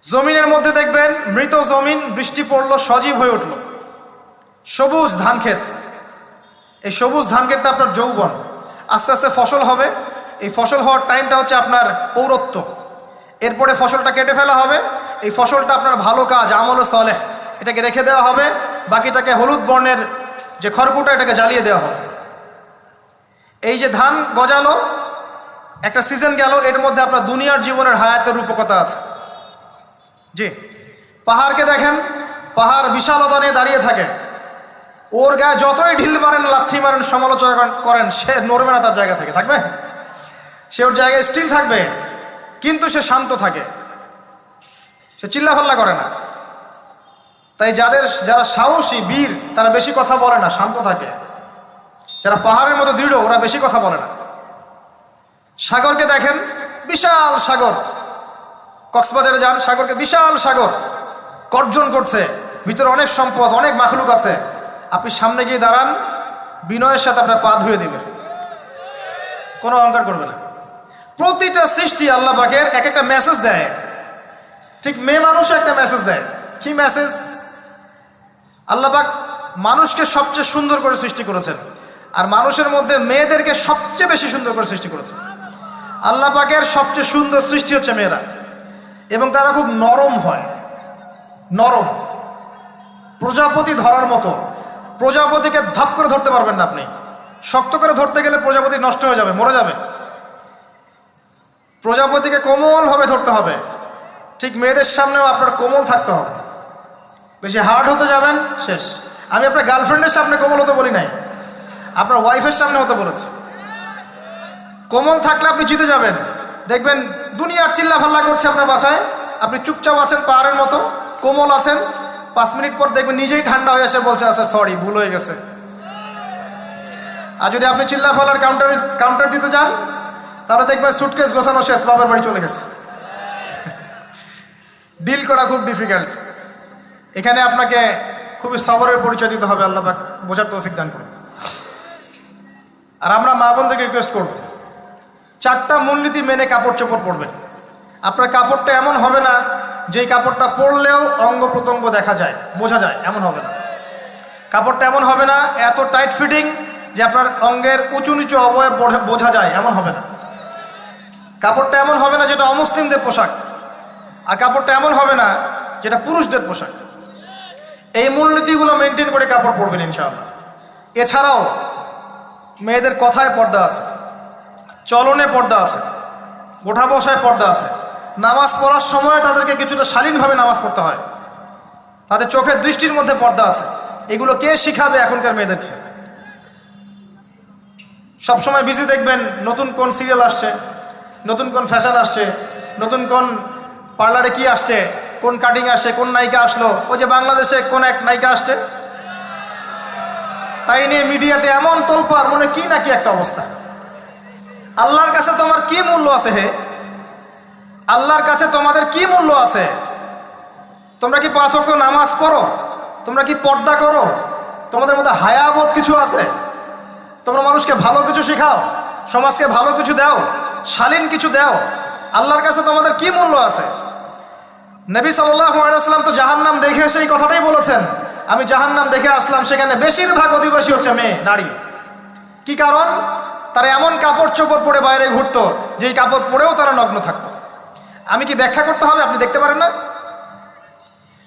জমিনের মধ্যে দেখবেন মৃত জমিন, বৃষ্টি পড়লো, সজীব হয়ে উঠল, সবুজ ধান ক্ষেত। এই সবুজ ধান ক্ষেতটা আপনার যৌবন, আস্তে আস্তে ফসল হবে। এই ফসল হওয়ার টাইমটা হচ্ছে আপনার পৌরত্ব। এরপরে ফসলটা কেটে ফেলা হবে। এই ফসলটা আপনার ভালো কাজ, আমল সালেহ, এটাকে রেখে দেওয়া হবে। বাকিটাকে হলুদ বর্ণের যে খড়কুটা, এটাকে জ্বালিয়ে দেওয়া হবে। এই যে ধান গজালো, একটা সিজন গেল, এর মধ্যে আপনার দুনিয়ার জীবনের হায়াতের রূপকতা আছে। জি, পাহাড়কে দেখেন, পাহাড় বিশালতা নিয়ে দাঁড়িয়ে থাকে। ওর গায়ে যতই ঢিল মারেন, লাথি মারেন, সমালোচনা করেন, সে নড়বে না তার জায়গা থেকে। থাকবে, সে ওর জায়গায় স্টিল থাকবে, কিন্তু সে শান্ত থাকে, সে চিল্লাফাল্লা করে না। তাই যারা সাহসী, বীর, তারা বেশি কথা বলে না, শান্ত থাকে। যারা পাহাড়ের মতো দৃঢ়, ওরা বেশি কথা বলে না। সাগরকে দেখেন, বিশাল সাগর, কক্সবাজারে যান, সাগরকে বিশাল সাগর গর্জন করছে, ভিতরে অনেক সম্পদ, অনেক মাখলুক আছে। আপনি সামনে গিয়ে দাঁড়ান, বিনয়ের সাথে আপনার পা ধুয়ে দিবে, কোনো অহংকার করবে না। প্রতিটা সৃষ্টি আল্লাহ পাকের এক একটা মেসেজ দেয়। ঠিক মেয়ে মানুষও একটা মেসেজ দেয়। কি মেসেজ? আল্লাহ পাক মানুষকে সবচেয়ে সুন্দর করে সৃষ্টি করেছেন, আর মানুষের মধ্যে মেয়েদেরকে সবচেয়ে বেশি সুন্দর করে সৃষ্টি করেছেন। আল্লাহ পাকের সবচেয়ে সুন্দর সৃষ্টি হচ্ছে মেয়েরা, এবং তারা খুব নরম হয়, নরম, প্রজাপতি ধরার মতো। প্রজাপতিকে ধাপ করে ধরতে পারবেন না আপনি। শক্ত করে ধরতে গেলে প্রজাপতি নষ্ট হয়ে যাবে, মরে যাবে। প্রজাপতিকে কোমলভাবে ধরতে হবে। ঠিক মেয়েদের সামনেও আপনার কোমল থাকতে হবে। বেশি হার্ড হতে যাবেন, শেষ। আমি আপনার গার্লফ্রেন্ডের সামনে কোমল হতে বলি নাই, আপনার ওয়াইফের সামনে হতে বলেছি। কোমল থাকলে আপনি জিতে যাবেন। দেখবেন দুনিয়ার চিল্লা ফাল্লা করছে আপনার বাসায়, আপনি চুপচাপ আছেন পাহাড়ের মতো, কোমল আছেন। 5 মিনিট পর দেখবেন নিজেই ঠান্ডা হয়ে এসে বলছে আচ্ছা সরি, ভুল হয়ে গেছে। আর যদি আপনি চিল্লা ফাল্লার কাউন্টার দিতে যান, তাহলে দেখবেন সুটকেস গোছানো শেষ, বাবার বাড়ি চলে গেছে। ডিল করা খুব ডিফিকাল্ট। এখানে আপনাকে খুবই সবরের পরিচয় দিতে হবে। আল্লাহ পাক বোঝার তৌফিক দান করুন। আর আমরা মা বোনদেরকে রিকোয়েস্ট করব, 4টা মূলনীতি মেনে কাপড় চোপড় পরবেন। আপনার কাপড়টা এমন হবে না যেই কাপড়টা পরলেও অঙ্গ প্রত্যঙ্গ দেখা যায়, বোঝা যায়, এমন হবে না। কাপড়টা এমন হবে না এত টাইট ফিটিং যে আপনার অঙ্গের উঁচু নিচু অবয়ব বোঝা যায়, এমন হবে না। কাপড়টা এমন হবে না যেটা অমুসলিমদের পোশাক, আর কাপড়টা এমন হবে না যেটা পুরুষদের পোশাক। এই মূলনীতিগুলো মেনটেন করে কাপড় পরবেন ইনশাআল্লাহ। এছাড়াও মেয়েদের কথায় পর্দা আছে, চলনে পর্দা আছে, ওঠা বসায় পর্দা আছে। নামাজ পড়ার সময় তাদেরকে কিছুটা শালীনভাবে নামাজ পড়তে হয়। তাদের চোখের দৃষ্টির মধ্যে পর্দা আছে। এগুলো কে শিখাবে এখনকার মেয়েদেরকে? সবসময় বিজি দেখবেন নতুন কোন সিরিয়াল আসছে, নতুন কোন ফ্যাশন আসছে, নতুন কোন পার্লারে কি আসছে, কোন কাটিং আসছে, কোন নায়িকা আসলো। ওই যে বাংলাদেশে কোন এক নায়িকা আসছে, তাই নিয়ে মিডিয়াতে এমন তোলপাড়, মনে কি নাকি একটা অবস্থা। আল্লাহর কাছে তোমার কি মূল্য আছে? হে আল্লাহর কাছে তোমাদের কি মূল্য আছে? তোমরা কি 5 ওয়াক্ত নামাজ পড়ো? তোমরা কি পর্দা করো? তোমাদের মধ্যে হায়াবোধ কিছু আছে? তোমরা মানুষকে ভালো কিছু শেখাও, সমাজকে ভালো কিছু দাও, শালীন কিছু দাও। আল্লাহর কাছে তোমাদের কি মূল্য আছে? নবী সাল্লাল্লাহু আলাইহি ওয়াসাল্লাম তো জাহান্নাম দেখে এসে এই কথাটাই বলেছেন, আমি জাহান্নাম দেখে আসলাম, সেখানে বেশিরভাগ অধিবাসী হচ্ছে মেয়ে, নারী। কি কারণ? তারা এমন কাপড় চোপড় পরে বাইরে ঘুরতো যেই কাপড় পরেও তারা নগ্ন থাকতো। আমি কি ব্যাখ্যা করতে হবে? আপনি দেখতে পারেন না?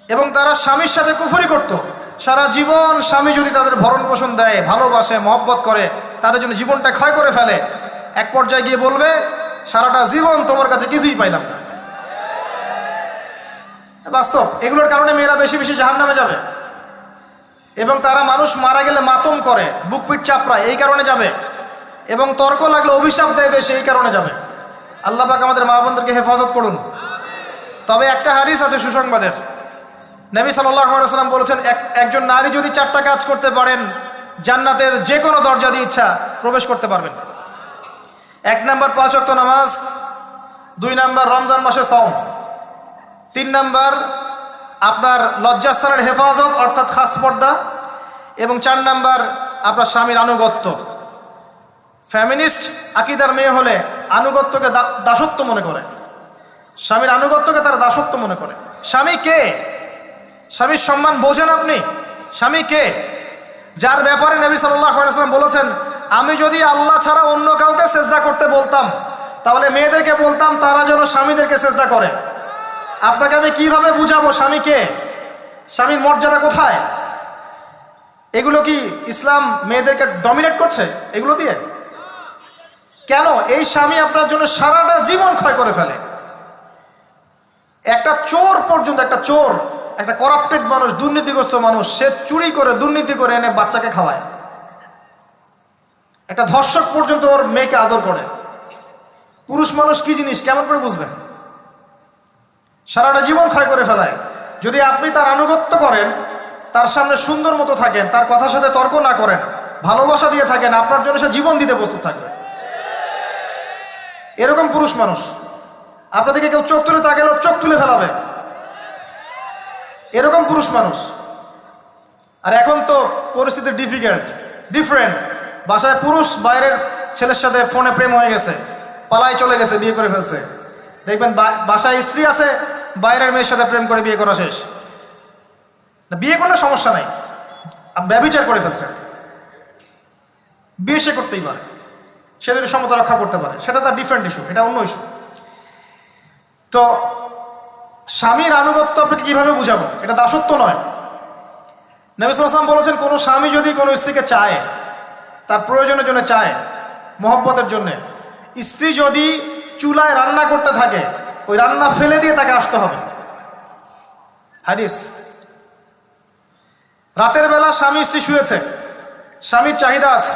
এবং তারা স্বামীর সাথে কুফরি করত। সারা জীবন স্বামী যদি তাদের ভরণ পোষণ দেয়, ভালোবাসে, মহব্বত করে, তাদের জন্য জীবনটা ক্ষয় করে ফেলে, এক পর্যায়ে গিয়ে বলবে সারাটা জীবন তোমার কাছে কিছুই পাইলাম না। বাস্তব। এগুলোর কারণে মেয়েরা বেশি বেশি জাহান্নামে যাবে। এবং তারা মানুষ মারা গেলে মাতম করে, বুক পিঠ চাপড়ায়, এই কারণে যাবে। এবং তর্ক লাগলে অভিশাপ দেয় বেশি, এই কারণে যাবে। আল্লাহ পাক আমাদের মা বোনদেরকে হেফাজত করুন। তবে একটা হাদিস আছে সুসংবাদের। নবী সাল্লাল্লাহু আলাইহি ওয়াসাল্লাম বলেছেন, একজন নারী যদি 4টা কাজ করতে পারেন, জান্নাতের যে কোনো দরজা দিয়ে ইচ্ছা প্রবেশ করতে পারবেন। 1 নাম্বার 5 ওয়াক্ত নামাজ, 2 নাম্বার রমজান মাসে সাওম, 3 নাম্বার আপনার লজ্জাস্থানের হেফাজত অর্থাৎ খাস পর্দা, এবং 4 নাম্বার আপনার স্বামীর আনুগত্য। ফ্যামিনিস্ট আকীদার মেয়ে হলে আনুগত্যকে দাসত্ব মনে করে, স্বামীর আনুগত্যকে তারা দাসত্ব মনে করে। স্বামী কে? স্বামীর সম্মান বোঝেন আপনি? স্বামী কে? যার ব্যাপারে নবী সাল্লাল্লাহু আলাইহি ওয়াসাল্লাম বলেছেন, আমি যদি আল্লাহ ছাড়া অন্য কাউকে সেজদা করতে বলতাম, তাহলে মেয়েদেরকে বলতাম তারা যেন স্বামীদেরকে সেজদা করে। আপনাকে আমি কিভাবে বুঝাবো স্বামী কে, স্বামীর মর্যাদা কোথায়? এগুলো কি ইসলাম মেয়েদেরকে ডমিনেট করছে এগুলো দিয়ে? কেন? এই স্বামী আপনার জন্য সারাটা জীবন ক্ষয় করে ফেলে। একটা চোর পর্যন্ত, একটা চোর, একটা করাপ্টেড মানুষ, দুর্নীতিগ্রস্ত মানুষ, সে চুরি করে, দুর্নীতি করে এনে বাচ্চাকে খাওয়ায়। একটা ধর্ষক পর্যন্ত ওর মেয়েকে আদর করে। পুরুষ মানুষ কি জিনিস কেমন করে বুঝবেন? সারাটা জীবন ক্ষয় করে ফেলায়। যদি আপনি তার আনুগত্য করেন, তার সামনে সুন্দর মতো থাকেন, তার কথার সাথে তর্ক না করেন, ভালোবাসা দিয়ে থাকেন, আপনার জন্য সে জীবন দিতে প্রস্তুত থাকবে। এরকম পুরুষ মানুষ। আপনাদেরকে কেউ চোখ তুলে তাকালে চোখ তুলে ফেলাবে, এরকম পুরুষ মানুষ। আর এখন তো পরিস্থিতি ডিফারেন্ট। বাসায় পুরুষ বাইরের ছেলের সাথে ফোনে প্রেম হয়ে গেছে, পালায় চলে গেছে, বিয়ে করে ফেলছে। দেখবেন বাসায় স্ত্রী আছে, বাইরের মেয়ের সাথে প্রেম করে বিয়ে করা শেষ। বিয়ে করলে সমস্যা নাই, ব্যভিচার করে ফেলছে। বিয়ে সে করতেই পারে, সে যদি সমতা রক্ষা করতে পারে, সেটা তার ডিফারেন্ট ইস্যু, এটা অন্য ইস্যু। তো স্বামীর আনুগত্য আপনাকে কিভাবে বুঝাবো? এটা দাসত্ব নয়। নবী সাল্লাল্লাহু আলাইহি ওয়াসাল্লাম বলেছেন, কোনো স্বামী যদি কোনো স্ত্রীকে চায়, তার প্রয়োজনের জন্য চায়, মহব্বতের জন্য, স্ত্রী যদি চুলায় রান্না করতে থাকে, ওই রান্না ফেলে দিয়ে তাকে আসতে হবে। হাদিস। রাতের বেলা স্বামী স্ত্রী শুয়েছে, স্বামীর চাহিদা আছে,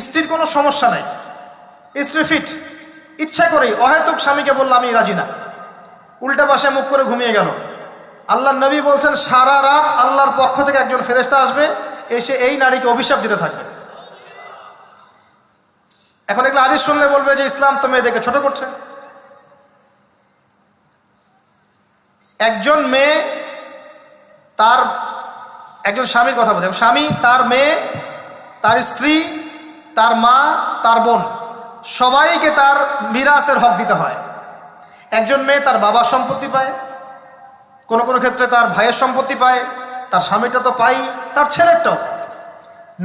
স্ত্রীর কোনো সমস্যা নাই, স্ত্রী ফিট, ইচ্ছা করেই অহেতুক স্বামীকে বলল আমি রাজি না, উল্টা পাশে মুখ করে ঘুমিয়ে গেল। আল্লাহর নবী বলছেন, সারা রাত আল্লাহর পক্ষ থেকে একজন ফেরেশতা আসবে, এসে এই নারীকে অভিশাপ দিতে থাকবে। এখন এগুলো হাদিস শুনলে বলবে যে ইসলাম তো মেয়েদেরকে ছোট করছে। একজন মেয়ে তার, একজন স্বামীর কথা বলছে, স্বামী তার মেয়ে, তার স্ত্রী, তার মা, তার বোন, সবাইকে তার মিরাসের হক দিতে হয়। একজন মেয়ে তার বাবার সম্পত্তি পায়, কোনো কোনো ক্ষেত্রে তার ভাইয়ের সম্পত্তি পায়, তার স্বামীটা তো পাই, তার ছেলেরটাও,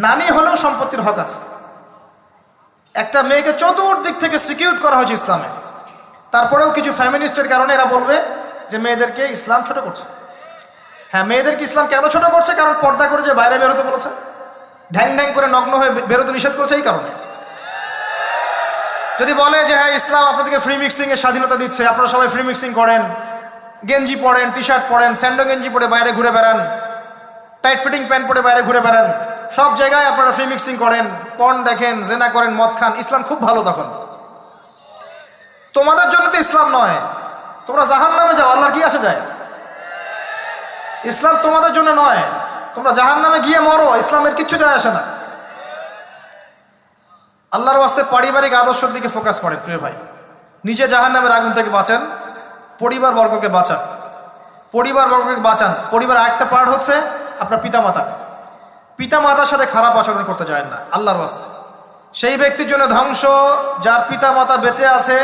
নানি হলেও সম্পত্তির হক আছে। একটা মেয়েকে চতুর্দিক থেকে সিকিউর করা হয়েছে ইসলামে। তারপরেও কিছু ফ্যামিনিস্টের কারণে এরা বলবে যে মেয়েদেরকে ইসলাম ছোট করছে। হ্যাঁ, মেয়েদেরকে ইসলাম কেন ছোট করছে? কারণ পর্দা করে যে বাইরে বেরোতে বলেছে, ঢ্যাং ঢ্যাং করে নগ্ন হয়ে বেরোতে নিষেধ করেছে, এই কারণে। যদি বলে যে হ্যাঁ ইসলাম আপনাদেরকে ফ্রি মিক্সিং এর স্বাধীনতা দিচ্ছে, আপনারা সবাই ফ্রি মিক্সিং করেন, গেঞ্জি পরেন, টি শার্ট পরেন, স্যান্ডো গেঞ্জি পরে বাইরে ঘুরে বেড়ান, টাইট ফিটিং প্যান্ট পরে বাইরে ঘুরে বেড়ান, সব জায়গায় আপনারা ফ্রি মিক্সিং করেন, পর্ন দেখেন, জেনা করেন, মদ খান, ইসলাম খুব ভালো। তখন তোমাদের জন্য তো ইসলাম নয়, তোমরা জাহান্নামে যাও, আল্লাহর কি আসে যায়? ইসলাম তোমাদের জন্য নয়, তোমরা জাহান্নামে গিয়ে মরো, ইসলামের কিচ্ছু যায় আসে না। আল্লাহর ওয়াস্তে পারিবারিক আদর্শের দিকে ফোকাস করেন প্রিয় ভাই। নিজে জাহান্নামের আগুন থেকে বাঁচেন, পরিবার বর্গকে বাঁচান, পরিবার বর্গকে বাঁচান। পরিবার আরেকটা পার্ট হচ্ছে আপনার পিতামাতা। পিতামাতার সাথে খারাপ আচরণ করতে যায় না আল্লাহর ওয়াস্তে। সেই ব্যক্তির জন্য ধ্বংস যার পিতামাতা বেঁচে আছে,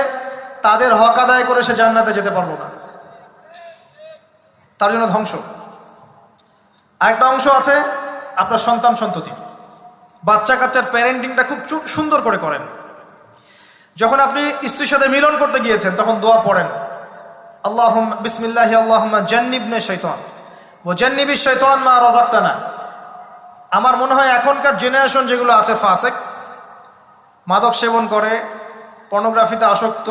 তাদের হক আদায় করে সে জান্নাতে যেতে পারলো না, তার জন্য ধ্বংস। আরেকটা অংশ আছে আপনার সন্তান সন্ততি। বাচ্চা কাচ্চার প্যারেন্টিংটা খুব সুন্দর করে করেন। যখন আপনি স্ত্রীর সাথে মিলন করতে গিয়েছেন তখন দোয়া পড়েন, আল্লাহুম্মা বিসমিল্লাহি আল্লাহুম্মা জান্নিবনা শাইতান ওয়া জান্নিবিশ শাইতান মা রাযাকতানা। আমার মনে হয় এখনকার জেনারেশন যেগুলো আছে ফাসেক, মাদক সেবন করে, পর্নোগ্রাফিতে আসক্ত,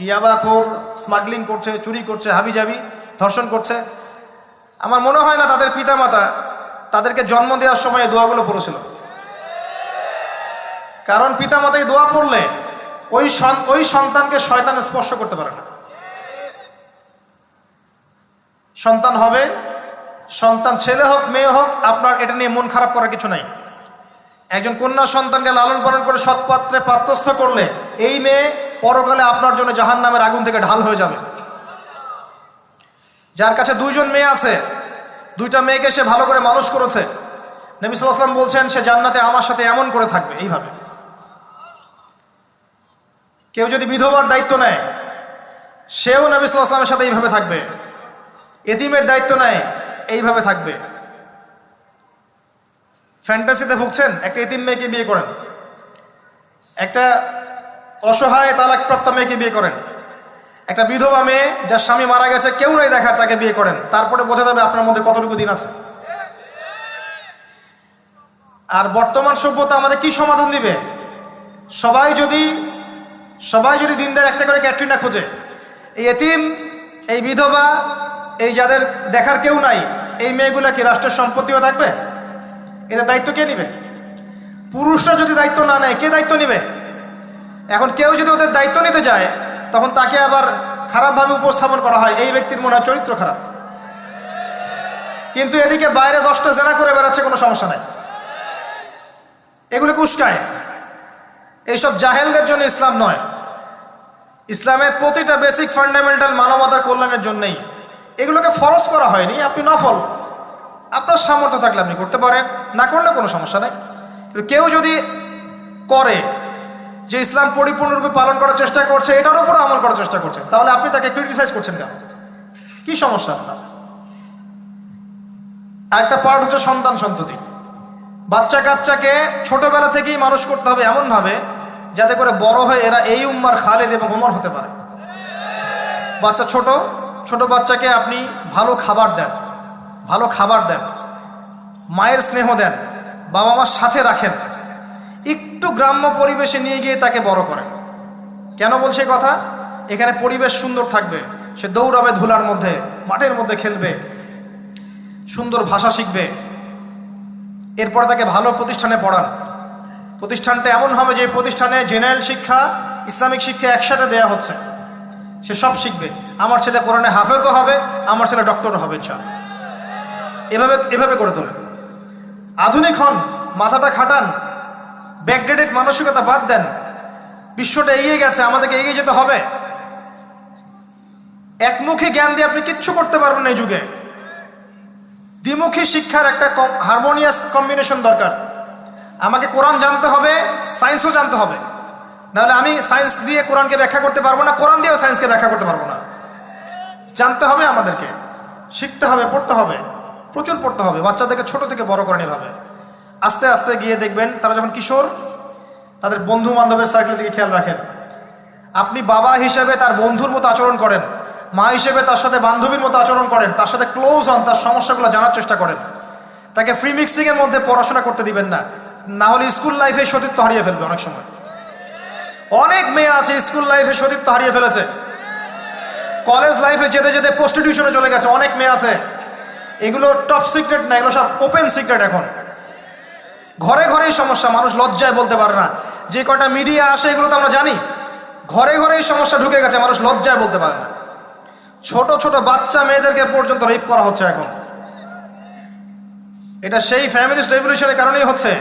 ইয়াবাখোর, স্মাগলিং করছে, চুরি করছে, হাবিজাবি, ধর্ষণ করছে, আমার মনে হয় না তাদের পিতামাতা তাদেরকে জন্ম দেওয়ার সময় এই দোয়াগুলো পড়েছিল। কারণ পিতামাতাকে দোয়া পড়লে ওই সন্তানকে শয়তান স্পর্শ করতে পারে না। সন্তান হবে, সন্তান ছেলে হোক মেয়ে হোক, আপনার এটা নিয়ে মন খারাপ করার কিছু নাই। একজন কন্যা সন্তানকে লালন পালন করে সৎপাত্রে পাত্রস্থ করলে এই মেয়ে পরকালে আপনার জন্য জাহান্নামের আগুন থেকে ঢাল হয়ে যাবে। যার কাছে দুইজন মেয়ে আছে, দুইটা মেয়েকে সে ভালো করে মানুষ করেছে, নবী সাল্লাল্লাহু আলাইহি ওয়াসাল্লাম বলছেন সে জান্নাতে আমার সাথে এমন করে থাকবে, এইভাবে। কেউ যদি বিধবার দায়িত্ব নেয়, সেও নবী সাল্লাল্লাহু আলাইহি ওয়াসাল্লামের সাথে এইভাবে থাকবে। এতিমের দায়িত্ব নেয়, এইভাবে থাকবে। ফ্যান্টাসিতে ভুগছেন, একটা এতিম মেয়েকে বিয়ে করেন, একটা অসহায় তালাকপ্রাপ্ত মেয়েকে বিয়ে করেন, একটা বিধবা মেয়ে যার স্বামী মারা গেছে, কেউ নাই দেখার, তাকে বিয়ে করেন, তারপরে বোঝা যাবে আপনার মধ্যে কতটুকু দিন আছে। আর বর্তমান সভ্যতা আমাদের কি সমাধান দিবে? সবাই যদি দিনদার একটা করে ক্যাটরিনা খোঁজে, এই এতিম, এই বিধবা, এই যাদের দেখার কেউ নাই, এই মেয়েগুলা কি রাষ্ট্রের সম্পত্তিও থাকবে? এদের দায়িত্ব কে নিবে? পুরুষরা যদি দায়িত্ব না নেয়, কে দায়িত্ব নিবে? এখন কেউ যদি ওদের দায়িত্ব নিতে যায়, তখন তাকে আবার খারাপভাবে উপস্থাপন করা হয়, এই ব্যক্তির মনে হয় চরিত্র খারাপ। কিন্তু এদিকে বাইরে 10টা জেনা করে বেড়াচ্ছে, কোনো সমস্যা নাই। এগুলো কুস্কায়। এইসব জাহেলদের জন্য ইসলাম নয়। ইসলামের প্রতিটা বেসিক ফান্ডামেন্টাল মানবতার কল্যাণের জন্যই। এগুলোকে ফরজ করা হয়নি, আপনি নফল, আপনার সামর্থ্য থাকলে আপনি করতে পারেন, না করলে কোনো সমস্যা নেই। কেউ যদি করে যে ইসলাম পরিপূর্ণরূপে পালন করার চেষ্টা করছে, এটার উপর আমল করার চেষ্টা করছে, তাহলে আপনি তাকে ক্রিটিসাইজ করছেন কেন? কি সমস্যা আপনার? আরেকটা পার্ট হচ্ছে সন্তান সন্ততি। বাচ্চা কাচ্চাকে ছোটবেলা থেকেই মানুষ করতে হবে এমনভাবে যাতে করে বড় হয়ে এরা এই উম্মার খালেদ এবং ওমর হতে পারে। বাচ্চা ছোট বাচ্চাকে আপনি ভালো খাবার দেন, মায়ের স্নেহ দেন, বাবা মার সাথে রাখেন, একটু গ্রাম্য পরিবেশে নিয়ে গিয়ে তাকে বড় করেন। কেন বলছে কথা? এখানে পরিবেশ সুন্দর থাকবে, সে দৌড়াবে ধুলার মধ্যে, মাঠের মধ্যে খেলবে, সুন্দর ভাষা শিখবে। এরপরে তাকে ভালো প্রতিষ্ঠানে পড়ান। প্রতিষ্ঠানটা এমন হবে যে প্রতিষ্ঠানে জেনারেল শিক্ষা, ইসলামিক শিক্ষা একসাথে দেয়া হচ্ছে, সে সব শিখবে। আমার ছেলে কোরআনে হাফেজও হবে, আমার ছেলে ডক্টরও হবে ইনশাআল্লাহ। এভাবে করে তোলেন। আধুনিক হন, মাথাটা খাটান, ব্যাকডেটেড মানসিকতা বাদ দেন। বিশ্বটা এগিয়ে গেছে, আমাদেরকে এগিয়ে যেতে হবে। একমুখী জ্ঞান দিয়ে আপনি কিচ্ছু করতে পারবেন না এই যুগে। দ্বিমুখী শিক্ষার একটা হারমোনিয়াস কম্বিনেশন দরকার। আমাকে কোরআন জানতে হবে, সায়েন্সও জানতে হবে, নাহলে আমি সায়েন্স দিয়ে কোরআনকে ব্যাখ্যা করতে পারবো না, কোরআন দিয়েও সায়েন্সকে ব্যাখ্যা করতে পারবো না। জানতে হবে, আমাদেরকে শিখতে হবে, পড়তে হবে, প্রচুর পড়তে হবে। বাচ্চাদেরকে ছোট থেকে বড় করেন এভাবে। আস্তে আস্তে গিয়ে দেখবেন তারা যখন কিশোর, তাদের বন্ধু বান্ধবের সার্কেল দিকে খেয়াল রাখেন। আপনি বাবা হিসেবে তার বন্ধুর মতো আচরণ করেন, মা হিসেবে তার সাথে বান্ধবীর মতো আচরণ করেন, তার সাথে ক্লোজ হন, তার সমস্যাগুলো জানার চেষ্টা করেন। তাকে ফ্রি মিক্সিংয়ের মধ্যে পড়াশোনা করতে দিবেন না, না হলে স্কুল লাইফে সতীত্ব হারিয়ে ফেলবে। অনেক সময় অনেক মেয়ে আছে স্কুল লাইফে সতীত্ব হারিয়ে ফেলেছে, কলেজ লাইফে যেতে যেতে প্রস্টিটিউশনে চলে গেছে। অনেক মেয়ে আছে, এগুলো টপ সিক্রেট না, এগুলো সব ওপেন সিক্রেট। এখন ঘরে ঘরেই সমস্যা, মানুষ লজ্জায় বলতে পারে না। যে কটা মিডিয়া আসে এগুলো তো আমরা জানি, ঘরে ঘরেই সমস্যা ঢুকে গেছে, মানুষ লজ্জায় বলতে পারে না। ছোট ছোট বাচ্চা মেয়েদেরকে পর্যন্ত রেপ করা হচ্ছে এখন। এটা সেই ফ্যামিলিস্ট রেভলিউশনের কারণেই হচ্ছে।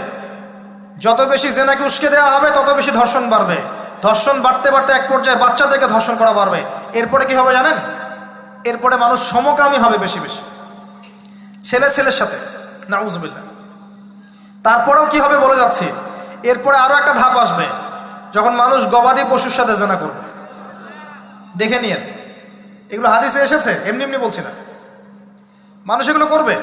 যত বেশি জেনাকে উস্কে দেওয়া হবে, তত বেশি ধর্ষণ বাড়বে। ধর্ষণ বাড়তে বাড়তে এক পর্যায়ে বাচ্চাদেরকে ধর্ষণ করা বাড়বে। এরপরে কি হবে জানেন? এরপরে মানুষ সমকামী হবে বেশি বেশি, ছেলে ছেলের সাথে, নাউজুবিল্লাহ। তারপরেও কি হবে বলে যাচ্ছি, এরপরে আরো একটা ধাপ আসবে, যখন মানুষ গবাদি পশুর সাথে জেনা করবে। দেখে নিয়েন, এগুলো হাদিসে এসেছে, এমনি এমনি বলছি না। মানুষ এগুলো করবে।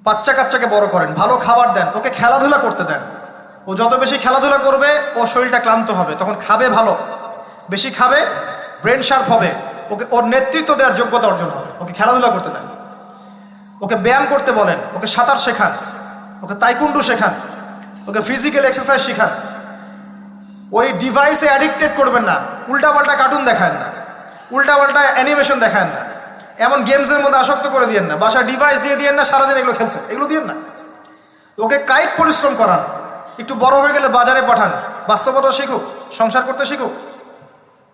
বাচ্চা কাচ্চাকে বড় করেন, ভালো খাবার দেন, ওকে খেলাধুলা করতে দেন। ও যত বেশি খেলাধুলা করবে, ও শরীরটা ক্লান্ত হবে, তখন খাবে ভালো, বেশি খাবে, ব্রেন শার্প হবে, ওকে ওর নেতৃত্ব দেওয়ার যোগ্যতা অর্জন হবে। ওকে খেলাধুলা করতে দেন, ওকে ব্যায়াম করতে বলেন, ওকে সাঁতার শেখান, ওকে তাইকুন্ডু শেখান, ওকে ফিজিক্যাল এক্সারসাইজ শেখান। ওই ডিভাইসে অ্যাডিক্টেড করবেন না, উল্টাপাল্টা কার্টুন দেখান না, উল্টাপাল্টা অ্যানিমেশন দেখান না, এমন গেমসের মধ্যে আসক্ত করে দিয়েন না, বাসায় ডিভাইস দিয়ে দিয়েন না, সারাদিন এগুলো খেলছে, এগুলো দিয়েন না। ওকে কায়িক পরিশ্রম করান, একটু বড় হয়ে গেলে বাজারে পাঠান, বাস্তবতা শিখুক, সংসার করতে শিখুক,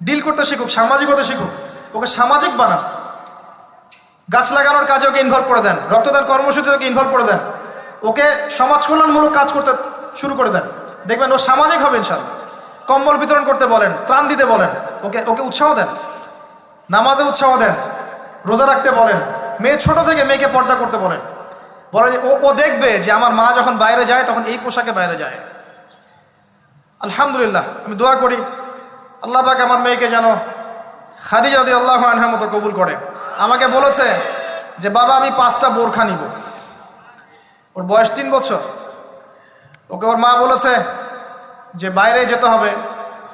ডিল করতে শিখুক, সামাজিকতা শিখুক। ওকে সামাজিক বানান, গাছ লাগানোর কাজে ওকে ইনভলভ করে দেন, রক্তদান কর্মসূচিতে ওকে ইনভলভ করে দেন, ওকে সমাজ কল্যাণমূলক কাজ করতে শুরু করে দেন। দেখবেন ও সামাজিক হবে ইনশাআল্লাহ। কম্বল বিতরণ করতে বলেন, ত্রাণ দিতে বলেন, ওকে ওকে উৎসাহ দেন, নামাজে উৎসাহ দেন, রোজা রাখতে বলেন। মেয়ে ছোট থেকে মেয়েকে পর্দা করতে বলেন, বলেন ও দেখবে যে আমার মা যখন বাইরে যায় তখন এই পোশাকে বাইরে যায়। আলহামদুলিল্লাহ, আমি দোয়া করি আল্লাহ পাক আমার মেয়েকে যেন খাদিজা রাদিয়াল্লাহু আনহার মতো কবুল করে। আমাকে বলেছে যে বাবা আমি 5টা বোরখা নিব। ওর বয়স 3 বছর। ওকে ওর মা বলেছে যে বাইরে যেতে হবে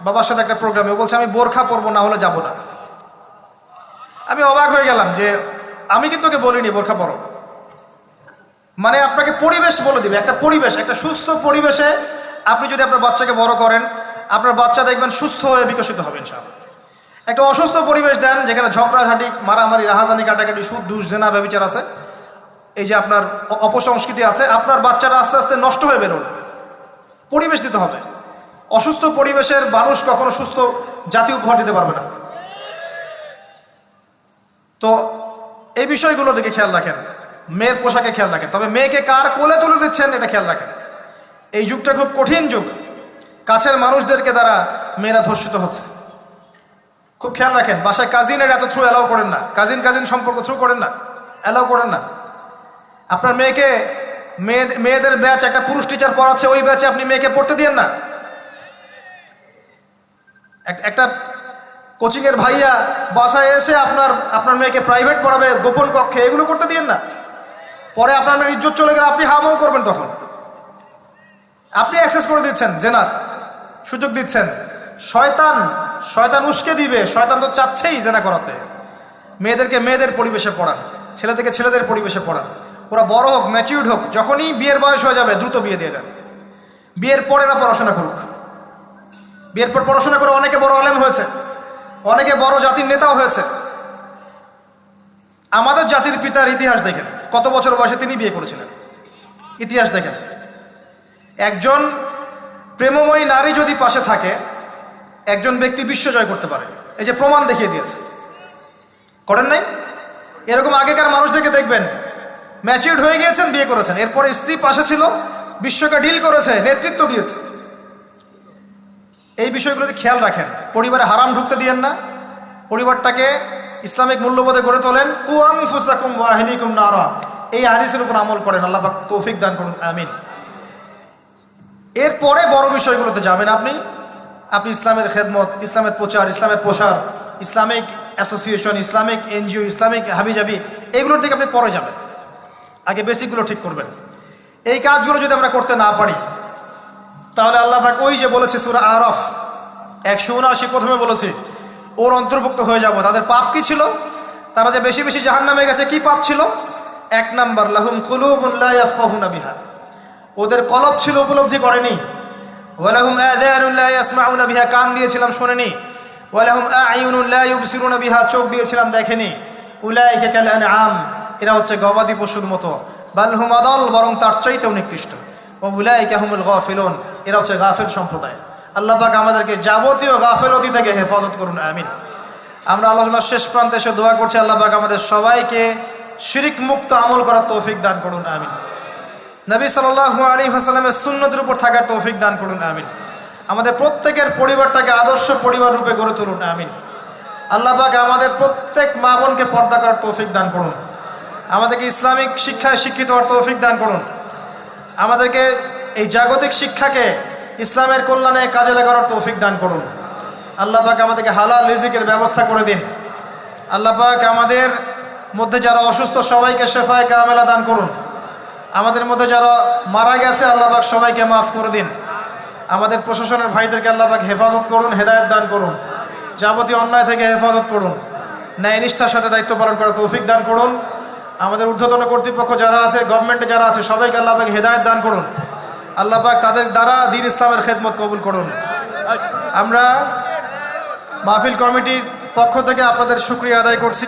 বাবার সাথে একটা প্রোগ্রামে। ও বলছে আমি বোরখা পরবো, না হলে যাব না। আমি অবাক হয়ে গেলাম যে আমি কিন্তু ওকে বলিনি বোরখা পরো। মানে আপনাকে পরিবেশ বলে দিবে, একটা পরিবেশ, একটা সুস্থ পরিবেশে আপনি যদি আপনার বাচ্চাকে বড় করেন, আপনার বাচ্চা দেখবেন সুস্থ হয়ে বিকশিত হবে ইনশাআল্লাহ। একটা অসুস্থ পরিবেশ দেন যেখানে ঝগড়াঝাটি, মারামারি, রাহাজানি, কাটাকাটি, সুদ, দুষ, জেনা, ব্যভিচার আছে, এই যে আপনার অপসংস্কৃতি আছে, আপনার বাচ্চারা আস্তে আস্তে নষ্ট হয়ে বেরোবে। পরিবেশ দিতে হবে। অসুস্থ পরিবেশের মানুষ কখনো সুস্থ জাতি উপহার দিতে পারবে না। তো এই বিষয়গুলো দিকে খেয়াল রাখেন, মেয়ের পোশাকে খেয়াল রাখেন, তবে মেয়েকে কার কোলে তুলে দিচ্ছেন এটা খেয়াল রাখেন। এই যুগটা খুব কঠিন যুগ, কাছের মানুষদেরকে দ্বারা মেয়েরা ধর্ষিত হচ্ছে, খুব খেয়াল রাখেন। বাসায় কাজিনের এত থ্রু অ্যালাউ করেন না, কাজিন সম্পর্ক থ্রু করেন না, অ্যালাউ করেন না। আপনার মেয়েকে মেয়েদের ব্যাচ একটা পুরুষ টিচার পড়াচ্ছে, ওই ব্যাচে আপনি মেয়েকে পড়তে দিয়েন না। একটা কোচিংয়ের ভাইয়া বাসায় এসে আপনার মেয়েকে প্রাইভেট পড়াবে গোপন কক্ষে, এগুলো করতে দিয়েন না। পরে আপনার মেয়ের ইজ্জত চলে গেলে আপনি হামাও করবেন, তখন আপনি অ্যাক্সেস করে দিচ্ছেন, জেনার সুযোগ দিচ্ছেন। শয়তান উস্কে দিবে, শয়তান তো চাচ্ছেই জেনা করাতে। মেয়েদেরকে মেয়েদের পরিবেশে পড়ান। ছেলেদেরকে ছেলেদের পরিবেশে পড়ান। ওরা বড় হোক, ম্যাচিউর্ড হোক, যখনই বিয়ের বয়স হয়ে যাবে দ্রুত বিয়ে দিয়ে দেন। বিয়ের পরে এরা পড়াশোনা করুক। বিয়ের পর পড়াশোনা করে অনেকে বড় আলেম হয়েছে, অনেকে বড় জাতির নেতাও হয়েছে। আমাদের জাতির পিতার ইতিহাস দেখেন, কত বছর বয়সে তিনি বিয়ে করেছিলেন, ইতিহাস দেখেন। একজন প্রেমময়ী নারী যদি পাশে থাকে, একজন ব্যক্তি বিশ্ব জয় করতে পারে। এই যে প্রমাণ দেখিয়ে দিয়েছে, করেন নাই? এরকম আগেকার মানুষদেরকে দেখবেন, ম্যাচিউরড হয়ে গিয়েছেন, বিয়ে করেছেন, এরপরে স্ত্রী পাশে ছিল, বিশ্বকে ডিল করেছে, নেতৃত্ব দিয়েছে। এই বিষয়গুলোতে খেয়াল রাখেন। পরিবারে হারাম ঢুকতে দিয়েন না। পরিবারটাকে ইসলামিক মূল্যবোধে গড়ে তোলেন। কু আনফুসাকুম ওয়া আহলিকুম নারা, এই হাদিসের উপর আমল করেন। আল্লাহ পাক তৌফিক দান করুন, আমিন। এরপরে বড় বিষয়গুলোতে যাবেন আপনি। আপনি ইসলামের খেদমত, ইসলামের প্রচার, ইসলামের প্রসার, Islamic association, Islamic NGO, Islamic হাবিজাবি, এগুলোর দিকে আপনি পরে যাবেন। আগে বেসিকগুলো ঠিক করবেন। এই কাজগুলো যদি আমরা করতে না পারি, তাহলে আল্লাহ পাক ওই যে বলেছে সূরা আরাফ 179 প্রথমে বলেছে, ওর অন্তর্ভুক্ত হয়ে যাব। তাদের পাপ কি ছিল? তারা যে বেশি বেশি জাহান্নামে গেছে, কি পাপ ছিল? 1 নাম্বার, লাহুম কুলুবুন লা ইয়াফকাহুনা বিহা, ওদের কলব ছিল, উপলব্ধি করেনি। ওয়ালাহুম আযানুন লা ইয়াসমাউনা বিহা, কান দিয়েছিলাম শোনেনি। ওয়ালাহুম আ'য়ুনুন লা ইউবসিরুনা বিহা, চোখ দিয়েছিলাম দেখেনি। উলাইকা কাল আনআম, এরা হচ্ছে গবাদি পশুর মতো। বাল হুম আদাল, বরং তার চাইতেও নিকৃষ্ট। ওয়া উলাইকা হুমুল গাফিলুন, এরা হচ্ছে গাফিল সম্প্রদায়। আল্লাহ পাক আমাদেরকে যাবতীয় গাফিলতি থেকে হেফাজত করুন, আমিন। আমরা আলোচনার শেষ প্রান্তে এসে দোয়া করছি, আল্লাহ পাক আমাদের সবাইকে শিরিক মুক্ত আমল করার তৌফিক দান করুন, আমিন। নবী সাল্লাল্লাহু আলাইহি ওয়াসাল্লামের সুন্নতের উপর থাকার তৌফিক দান করুন, আমিন। আমাদের প্রত্যেকের পরিবারটাকে আদর্শ পরিবার রূপে গড়ে তুলুন, আমিন। আল্লাহ পাক আমাদের প্রত্যেক মা বোনকে পর্দা করার তৌফিক দান করুন। আমাদেরকে ইসলামিক শিক্ষায় শিক্ষিত হওয়ার তৌফিক দান করুন। আমাদেরকে এই জাগতিক শিক্ষাকে ইসলামের কল্যাণে কাজে লাগানোর তৌফিক দান করুন। আল্লাহ পাক আমাদেরকে হালাল রিজিকের ব্যবস্থা করে দিন। আল্লাহ পাক আমাদের মধ্যে যারা অসুস্থ সবাইকে শেফায়ে কামেলা দান করুন। আমাদের মধ্যে যারা মারা গেছে, আল্লাহ পাক সবাইকে মাফ করে দিন। আমাদের প্রশাসনের ভাইদেরকে আল্লাহ পাক হেফাজত করুন, হেদায়েত দান করুন। যাবতীয় অন্যায় থেকে হেফাজত করুন। ন্যায় নিষ্ঠার সাথে দায়িত্ব পালন করার তৌফিক দান করুন। আমাদের ঊর্ধ্বতন কর্তৃপক্ষ যারা আছে, গভর্নমেন্টে যারা আছে, সবাইকে আল্লাহ পাক হেদায়েত দান করুন। আল্লাহ পাক তাদের দ্বারা দ্বীন ইসলামের খেদমত কবুল করুন। আমরা মাহফিল কমিটির পক্ষ থেকে আপনাদের শুকরিয়া আদায় করছি।